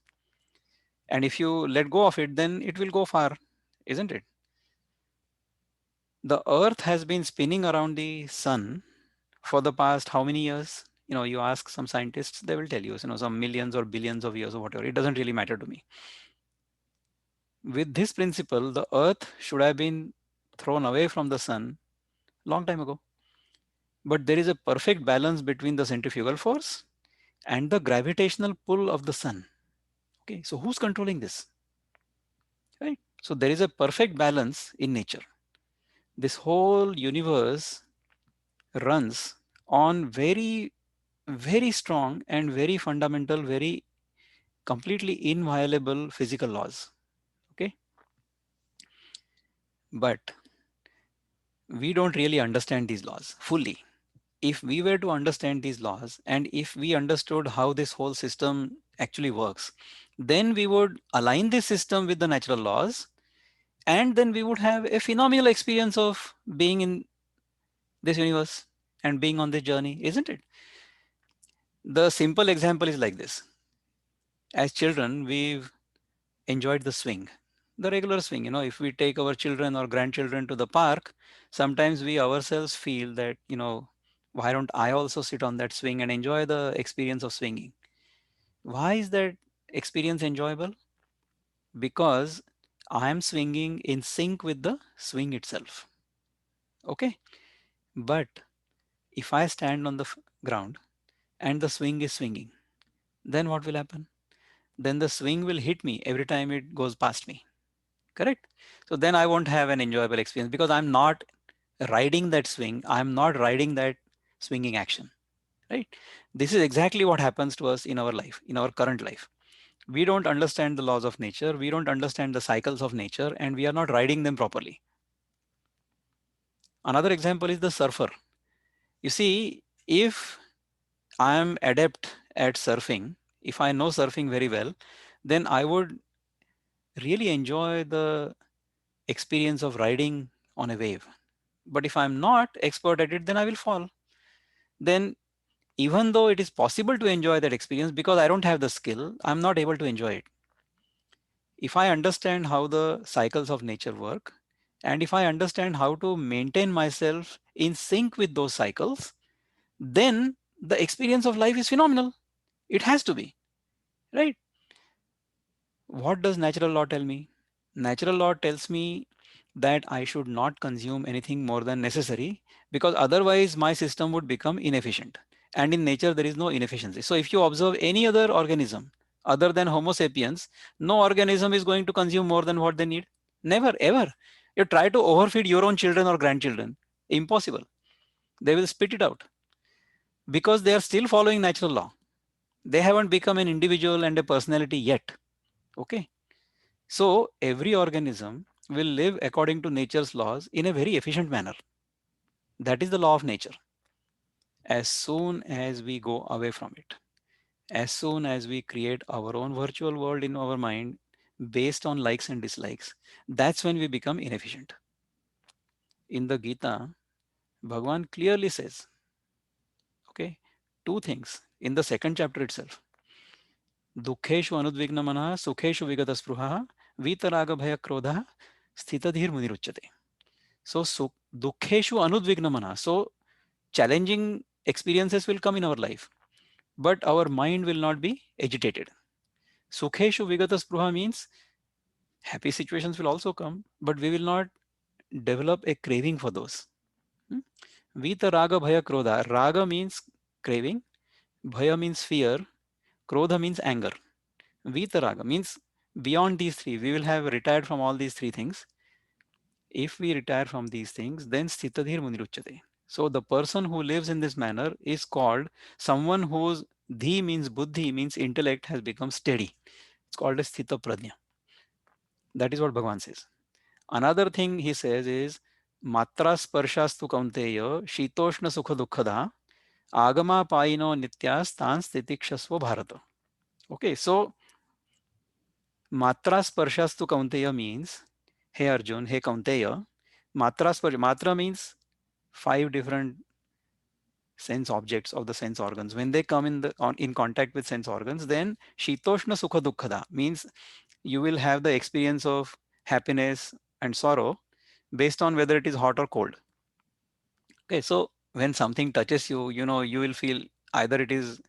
And if you let go of it, then it will go far, isn't it? The earth has been spinning around the sun for the past how many years? You ask some scientists, they will tell you, some millions or billions of years or whatever. It doesn't really matter to me. With this principle, the earth should have been thrown away from the sun long time ago. But there is a perfect balance between the centrifugal force and the gravitational pull of the sun. Okay, so who's controlling this? Right? So there is a perfect balance in nature. This whole universe runs on very, very strong and very fundamental, very completely inviolable physical laws. Okay, but we don't really understand these laws fully. If we were to understand these laws and if we understood how this whole system actually works, then we would align this system with the natural laws, and then we would have a phenomenal experience of being in this universe and being on this journey, isn't it? The simple example is like this. As children, we've enjoyed the swing, the regular swing. If we take our children or grandchildren to the park, sometimes we ourselves feel that, why don't I also sit on that swing and enjoy the experience of swinging? Why is that experience enjoyable? Because I am swinging in sync with the swing itself. Okay. But if I stand on the ground and the swing is swinging, then what will happen? Then the swing will hit me every time it goes past me. Correct? So then I won't have an enjoyable experience because I'm not riding that swing. I'm not riding that swinging action. Right? This is exactly what happens to us in our life, in our current life. We don't understand the laws of nature. We don't understand the cycles of nature, and we are not riding them properly. Another example is the surfer. You see, if I am adept at surfing, if I know surfing very well, then I would really enjoy the experience of riding on a wave. But if I'm not expert at it, then I will fall. Then even though it is possible to enjoy that experience, because I don't have the skill, I'm not able to enjoy it. If I understand how the cycles of nature work, and if I understand how to maintain myself in sync with those cycles, then the experience of life is phenomenal. It has to be, right? What does natural law tell me? Natural law tells me that I should not consume anything more than necessary, because otherwise my system would become inefficient. And in nature, there is no inefficiency. So if you observe any other organism other than Homo sapiens, no organism is going to consume more than what they need. Never, ever. You try to overfeed your own children or grandchildren. Impossible. They will spit it out because they are still following natural law. They haven't become an individual and a personality yet. Okay. So every organism will live according to nature's laws in a very efficient manner. That is the law of nature. As soon as we go away from it, as soon as we create our own virtual world in our mind based on likes and dislikes, that's when we become inefficient. In the Gita, Bhagavan clearly says, okay, two things in the second chapter itself. Dukheshu anudvigna manah, sukheshu vigata spruha, vitaraga bhaya krodha, sthitadhir muniruchyate. So, dukheshu anudvigna mana. So, challenging experiences will come in our life, but our mind will not be agitated. Sukheshu vigata spruha means happy situations will also come, but we will not develop a craving for those. Vita raga bhaya krodha. Raga means craving, bhaya means fear, krodha means anger. Vita raga means beyond these three, we will have retired from all these three things. If we retire from these things, then Sthitadhir Muniruchyate. So the person who lives in this manner is called someone whose dhi means buddhi, means intellect, has become steady. It's called as Sthita Prajna. That is what Bhagavan says. Another thing he says is Matra Sparshastu Kaunteya Shitoshna Sukha Dukkhada Agama Paino Nityas Tan Stitikshasva Bharata. Okay, so Matra Sparshastu Kaunteya means, hey Arjun, hey Kaunteya, Matra means 5 different sense objects of the sense organs. When they come in contact with sense organs, then Shitoshna Sukha Dukkhada means you will have the experience of happiness and sorrow based on whether it is hot or cold. Okay, so when something touches you, you will feel either it is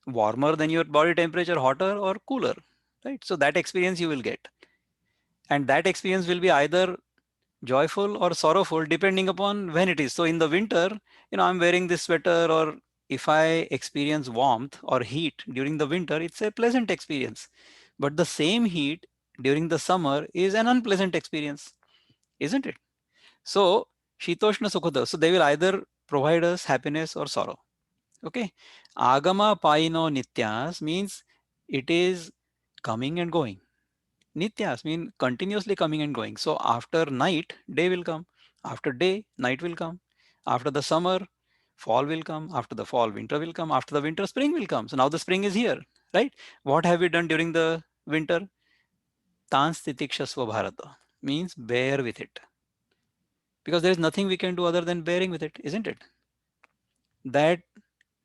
warmer than your body temperature, hotter or cooler, right? So that experience you will get. And that experience will be either joyful or sorrowful depending upon when it is. So in the winter, I'm wearing this sweater, or if I experience warmth or heat during the winter, it's a pleasant experience. But the same heat during the summer is an unpleasant experience, isn't it? So Shitoshna Sukhada. So they will either provide us happiness or sorrow. Okay. Agama Paino Nityas means it is coming and going. Nityas mean continuously coming and going. So after night, day will come. After day, night will come. After the summer, fall will come. After the fall, winter will come. After the winter, spring will come. So now the spring is here, right? What have we done during the winter? Tan Stitikshasva Bharata means bear with it. Because there is nothing we can do other than bearing with it, isn't it? That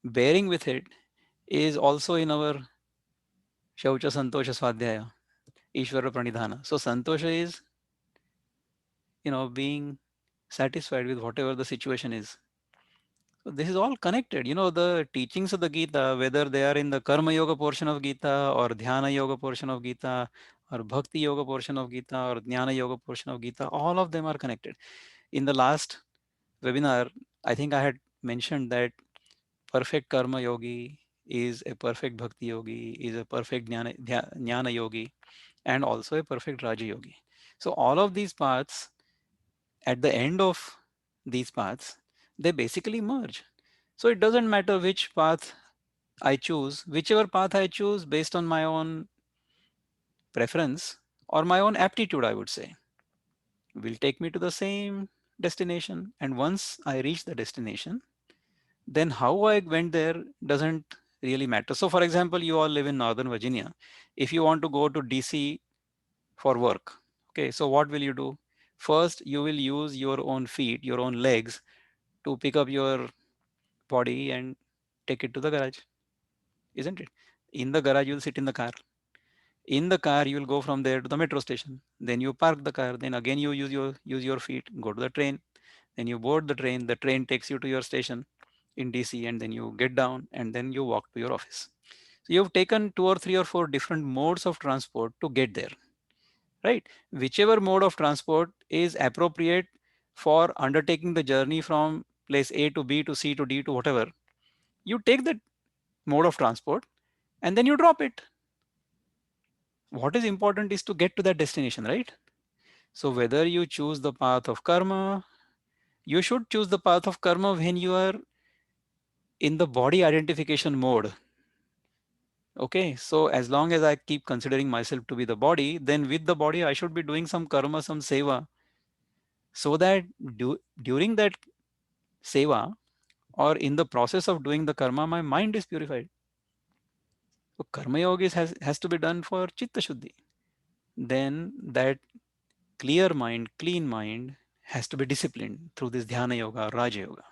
bearing with it is also in our Shaucha Santosha Swadhyaya, Ishvara Pranidhana. So Santosha is, being satisfied with whatever the situation is. So this is all connected. The teachings of the Gita, whether they are in the Karma Yoga portion of Gita or Dhyana Yoga portion of Gita or Bhakti Yoga portion of Gita or Jnana Yoga portion of Gita, all of them are connected. In the last webinar, I think I had mentioned that perfect Karma Yogi is a perfect Bhakti Yogi, is a perfect Jnana Yogi, and also a perfect Raja Yogi. So all of these paths, at the end of these paths, they basically merge. So it doesn't matter which path I choose, whichever path I choose based on my own preference or my own aptitude, I would say, will take me to the same destination. And once I reach the destination, then how I went there doesn't really matter. So for example, you all live in Northern Virginia. If you want to go to DC for work, okay, so what will you do? First, you will use your own feet, your own legs to pick up your body and take it to the garage, isn't it? In the garage, you'll sit in the car. In the car, you will go from there to the metro station. Then you park the car. Then again, you use your feet, go to the train. Then you board the train. The train takes you to your station in DC, and then you get down and then you walk to your office. So you've taken 2 or 3 or 4 different modes of transport to get there, right? Whichever mode of transport is appropriate for undertaking the journey from place A to B to C to D to whatever, you take that mode of transport and then you drop it. What is important is to get to that destination, right? So whether you choose the path of karma, you should choose the path of karma when you are in the body identification mode. Okay, so as long as I keep considering myself to be the body, then with the body I should be doing some karma, some seva, so that during that seva or in the process of doing the karma, my mind is purified. So karma yoga has to be done for chitta shuddhi. Then that clear mind, clean mind has to be disciplined through this dhyana yoga or raja yoga.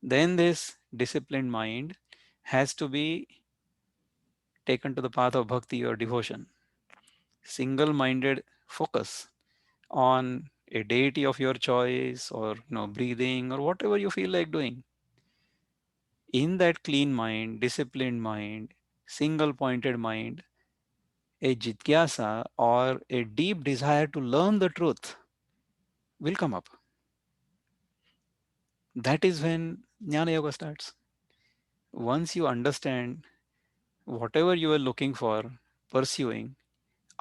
Then this disciplined mind has to be taken to the path of bhakti or devotion. Single-minded focus on a deity of your choice, or breathing, or whatever you feel like doing. In that clean mind, disciplined mind, single pointed mind, a jityasa or a deep desire to learn the truth will come up. That is when Jnana Yoga starts. Once you understand whatever you are looking for, pursuing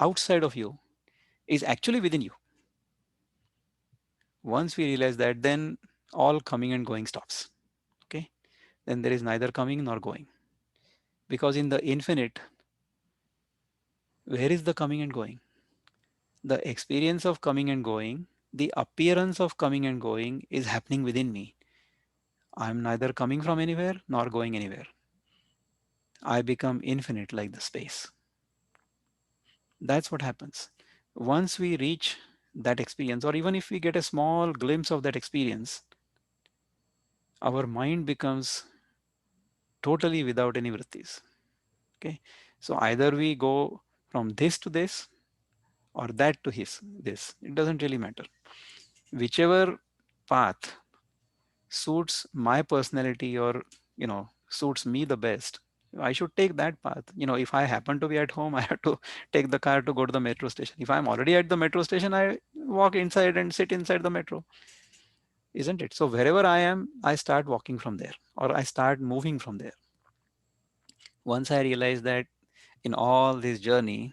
outside of you is actually within you. Once we realize that, then all coming and going stops. Okay, then there is neither coming nor going, because in the infinite, where is the coming and going? The experience of coming and going, the appearance of coming and going is happening within me. I'm neither coming from anywhere nor going anywhere. I become infinite like the space. That's what happens. Once we reach that experience, or even if we get a small glimpse of that experience, our mind becomes totally without any vrittis. Okay, so either we go from this to this or that to this. It doesn't really matter. Whichever path suits my personality, or suits me the best, I should take that path. If I happen to be at home, I have to take the car to go to the metro station. If I'm already at the metro station, I walk inside and sit inside the metro, isn't it? So wherever I am, I start walking from there, or I start moving from there. Once I realize that in all this journey,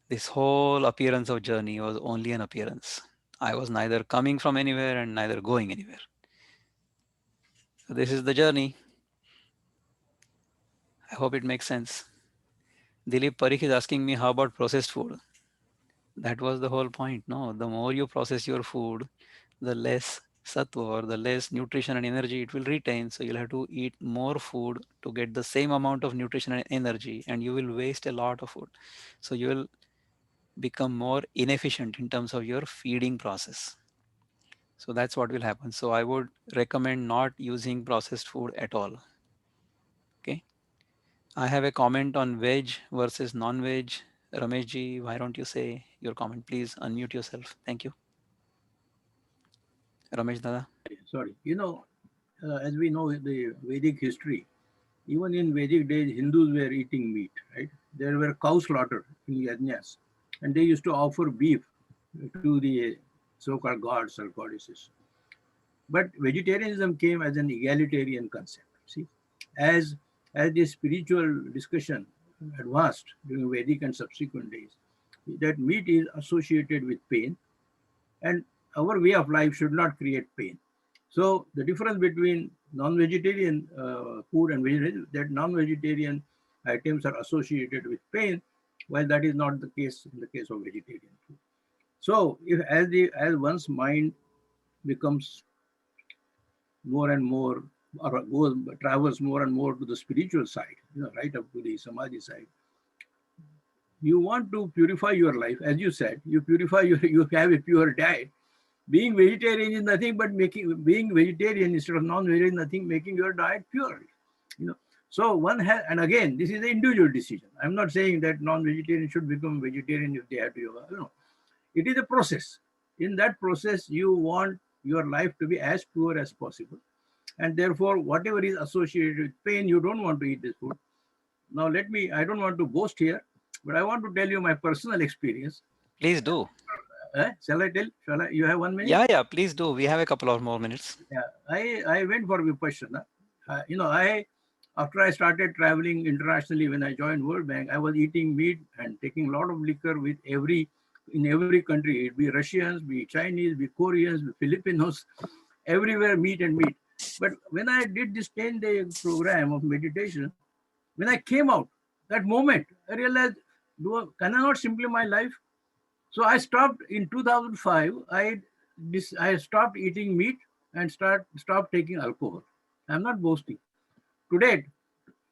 this whole appearance of journey was only an appearance. I was neither coming from anywhere and neither going anywhere. So this is the journey. I hope it makes sense. Dilip Parikh is asking me, how about processed food? That was the whole point. No, the more you process your food, the less sattva or the less nutrition and energy it will retain. So you'll have to eat more food to get the same amount of nutrition and energy, and you will waste a lot of food. So you will become more inefficient in terms of your feeding process. So that's what will happen. So I would recommend not using processed food at all. Okay. I have a comment on veg versus non-veg. Ramesh ji, why don't you say your comment? Please unmute yourself. Thank you. Ramesh Dada. Sorry. As we know the Vedic history, even in Vedic days, Hindus were eating meat, right? There were cow slaughter in yajnas, and they used to offer beef to the so-called gods or goddesses. But vegetarianism came as an egalitarian concept. See, as the spiritual discussion advanced during Vedic and subsequent days, that meat is associated with pain, and our way of life should not create pain. So the difference between non-vegetarian food and vegetarian, that non-vegetarian items are associated with pain, while that is not the case in the case of vegetarian food. So if as one's mind becomes more and more, or travels more and more to the spiritual side, right up to the samadhi side, you want to purify your life, as you said, you have a pure diet. Being vegetarian is nothing but being vegetarian instead of non-vegetarian, nothing making your diet pure. So one has, and again, this is an individual decision. I'm not saying that non-vegetarian should become vegetarian if they have to yoga. No, it is a process. In that process, you want your life to be as pure as possible, and therefore, whatever is associated with pain, you don't want to eat this food. Now, I don't want to boast here, but I want to tell you my personal experience. Please do. Shall I tell? You have 1 minute? Yeah, please do. We have a couple of more minutes. Yeah, I went for Vipassana. After I started traveling internationally, when I joined World Bank, I was eating meat and taking a lot of liquor in every country. It be Russians, be Chinese, be Koreans, be Filipinos, everywhere meat and meat. But when I did this 10-day program of meditation, when I came out, that moment, I realized, can I not simplify my life? So I stopped in 2005. I stopped eating meat and stopped taking alcohol. I'm not boasting.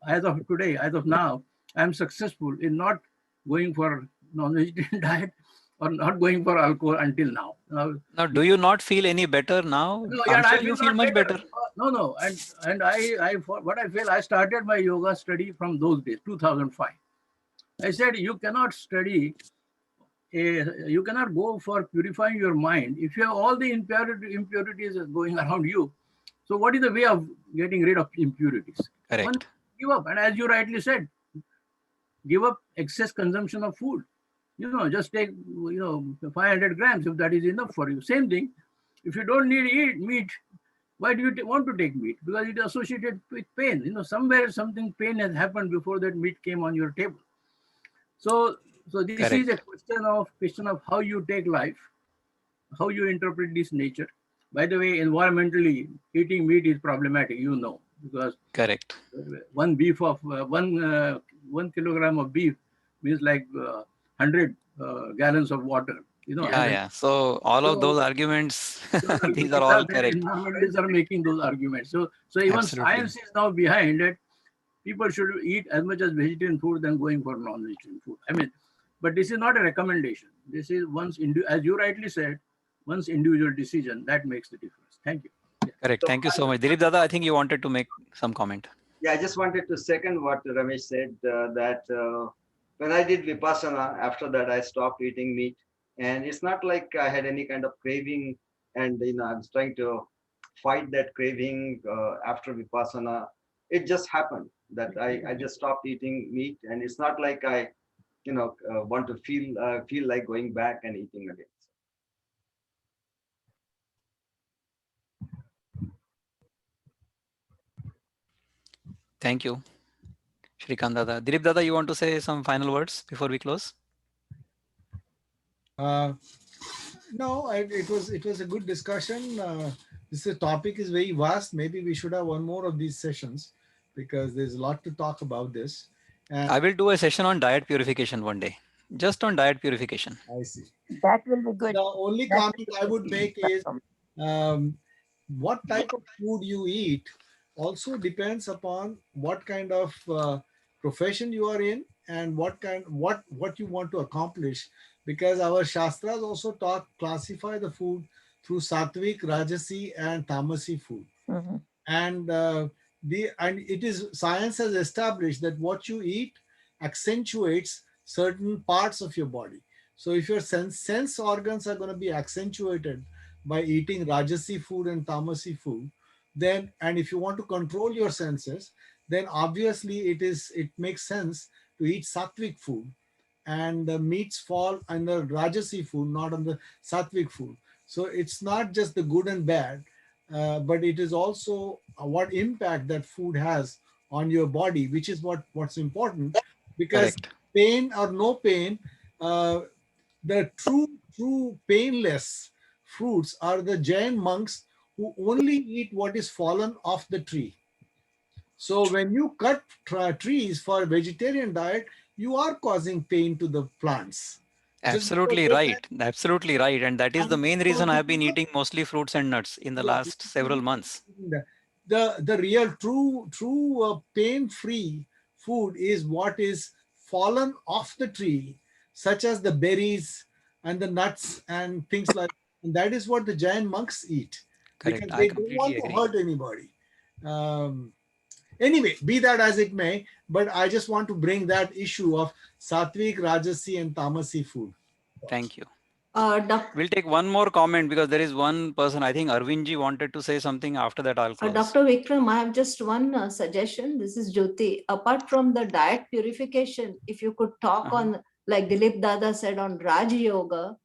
As of now, I'm successful in not going for non-vegetarian diet or not going for alcohol until now. Now, do you not feel any better now? No, I'm sure you feel much better. No, and I started my yoga study from those days, 2005. I said you cannot study. You cannot go for purifying your mind if you have all the impurities going around you. So what is the way of getting rid of impurities? Correct. One, give up. And as you rightly said, give up excess consumption of food. Just take 500 grams if that is enough for you. Same thing. If you don't need to eat meat, why do you want to take meat? Because it is associated with pain. Somewhere something pain has happened before that meat came on your table. So this Correct. is a question of how you take life. how you interpret this nature. By the way, environmentally, eating meat is problematic, because Correct. one beef of 1 kilogram of beef means like 100 gallons of water. Yeah, yeah. So all of So, those arguments, these are these all are there. correct. Environmentalists are making those arguments. So even Absolutely. science is now behind it. People should eat as much as vegetarian food than going for non-vegetarian food. I mean, but this is not a recommendation. This is as you rightly said, one's individual decision that makes the difference. Thank you. Correct. So Thank you so much. Dilip Dada, I think you wanted to make some comment. Yeah, I just wanted to second what Ramesh said, that when I did Vipassana, after that I stopped eating meat. And it's not like I had any kind of craving, and I was trying to fight that craving after Vipassana. It just happened that I just stopped eating meat, and it's not like I want to feel like going back and eating again. Thank you, Shrikant Dada. Dilip Dada, you want to say some final words before we close? No, it was a good discussion. This topic is very vast. Maybe we should have one more of these sessions because there's a lot to talk about this. And I will do a session on diet purification one day, just on diet purification. I see. That will be good. The only That comment will I be would good. make is what type of food you eat also depends upon what kind of profession you are in and what you want to accomplish, because our shastras also classify the food through sattvic, rajasi and tamasi food. Mhm. And it is, science has established that what you eat accentuates certain parts of your body. So if your sense organs are going to be accentuated by eating rajasi food and tamasi food, then, and if you want to control your senses, then obviously it makes sense to eat sattvic food, and the meats fall under rajasi food, not on the sattvic food. So it's not just the good and bad, but it is also what impact that food has on your body, which is what's important. Because Correct. pain or no pain, the true painless fruits are the Jain monks who only eat what is fallen off the tree. So when you cut trees for vegetarian diet, you are causing pain to the plants. Just because Absolutely they right. Absolutely right. And that is the and main so reason I've been people, eating mostly fruits and nuts in the yeah, last several months. the real true pain free food is what is fallen off the tree, such as the berries and the nuts and things like, and that is what the Jain monks eat, Correct. because I they don't completely want to agree. hurt anybody. Anyway, be that as it may, but I just want to bring that issue of sattvic, rajasi and tamasi food. Thank you. Doc- We'll take one more comment because there is one person, I think Arvindji wanted to say something. After that, I'll close. Dr. Vikram, I have just one suggestion. This is Jyoti. Apart from the diet purification, if you could talk on, like Dilip Dada said, on Raj Yoga,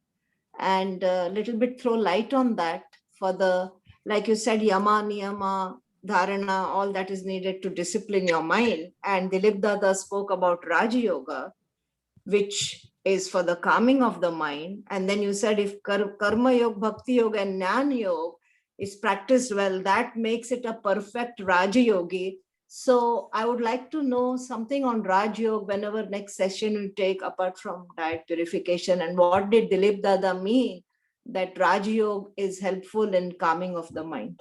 and a little bit throw light on that for the, like you said, yama, niyama, dharana, all that is needed to discipline your mind. And Dilip Dada spoke about Raj Yoga, which is for the calming of the mind. And then you said if karma yoga, bhakti yoga, and jnana yoga is practiced well, that makes it a perfect Raja Yogi. So I would like to know something on Raj Yoga whenever next session we take, apart from diet purification, and what did Dilip Dada mean that Raj Yoga is helpful in calming of the mind.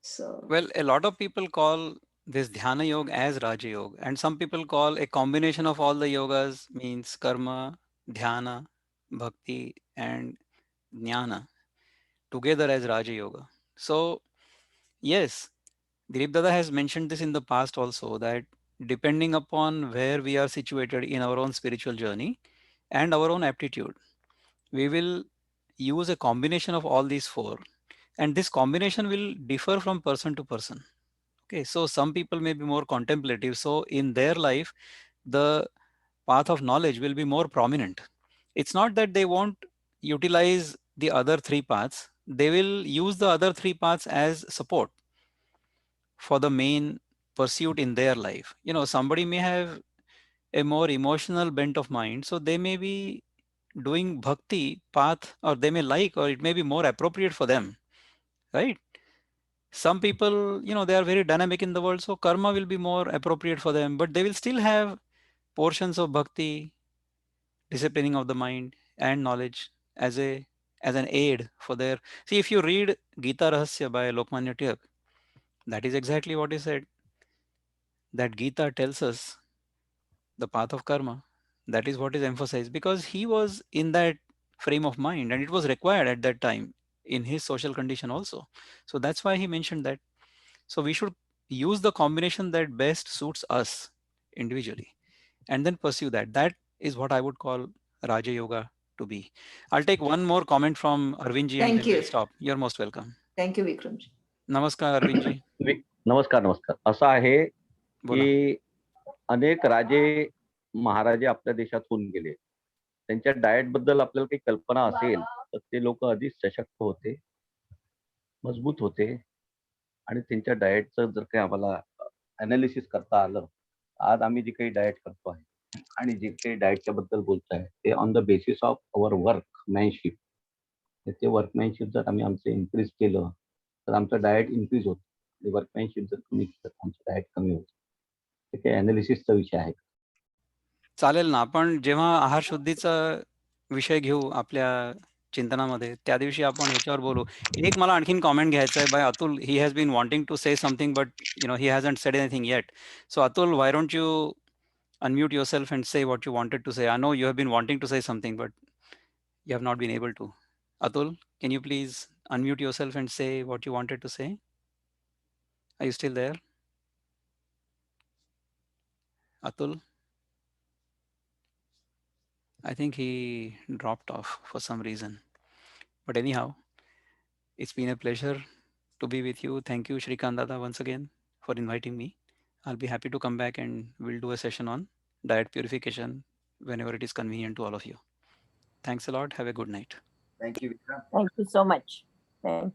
So Well, a lot of people call this Dhyana Yoga as Raja Yoga, and some people call a combination of all the yogas means karma, dhyana, bhakti, and jnana together as Raja Yoga. So, yes, Dilip Dada has mentioned this in the past also, that depending upon where we are situated in our own spiritual journey and our own aptitude, we will use a combination of all these four, and this combination will differ from person to person. Okay, so some people may be more contemplative, so in their life the path of knowledge will be more prominent. It's not that they won't utilize the other three paths, they will use the other three paths as support for the main pursuit in their life. Somebody may have a more emotional bent of mind, so they may be doing bhakti path, or they may like, or it may be more appropriate for them, right? Some people, they are very dynamic in the world, so karma will be more appropriate for them, but they will still have portions of bhakti, disciplining of the mind and knowledge as an aid for their. See, if you read Gita Rahasya by Lokmanya Tilak, that is exactly what he said. That Gita tells us the path of karma. That is what is emphasized, because he was in that frame of mind and it was required at that time in his social condition also. So that's why he mentioned that. So we should use the combination that best suits us individually and then pursue that. That is what I would call Raja Yoga to be. I'll take one more comment from Arvindji and Thank then we'll you. stop. You're most welcome. Thank you, Vikramji. Namaskar, Arvindji. नमस्कार. असं आहे बोला. की अनेक राजे महाराजे आपल्या देशात होऊन गेले. त्यांच्या डाएट बद्दल आपल्याला काही कल्पना असेल तर ते लोक अधिक सशक्त होते, मजबूत होते आणि त्यांच्या डाएटचं जर काही आम्हाला अनालिसिस करता आलं, आज आम्ही जे काही डाएट करतो आहे आणि जे काही डाएटच्या बद्दल बोलताय ते on the basis of our workmanship. ते वर्कमॅनशिप जर आम्ही आमचं इन्क्रीज केलं तर आमचं डाएट इन्क्रीज होतं. वर्कमॅनशिप जर कमी केलं तर आमचं डाएट कमी होतं. ते काही अनालिसिसचा विषय आहे. चालेल ना. आपण जेव्हा आहार शुद्धीचा विषय घेऊ आपल्या चिंतनामध्ये, त्या दिवशी आपण ह्याच्यावर बोलू. एक मला आणखीन कॉमेंट घ्यायचा आहे by Atul. He has been wanting to say something but he hasn't said anything yet. So Atul, why don't you unmute yourself and say what you wanted to say? I know you have been wanting to say something, but you have not been able to. Atul, can you please unmute yourself and say what you wanted to say? Are you still there? Atul? I think he dropped off for some reason. But anyhow, it's been a pleasure to be with you. Thank you, Shrikant Dada, once again for inviting me. I'll be happy to come back and we'll do a session on diet purification whenever it is convenient to all of you. Thanks a lot. Have a good night. Thank you, Vikram. Thank you so much. Thank you.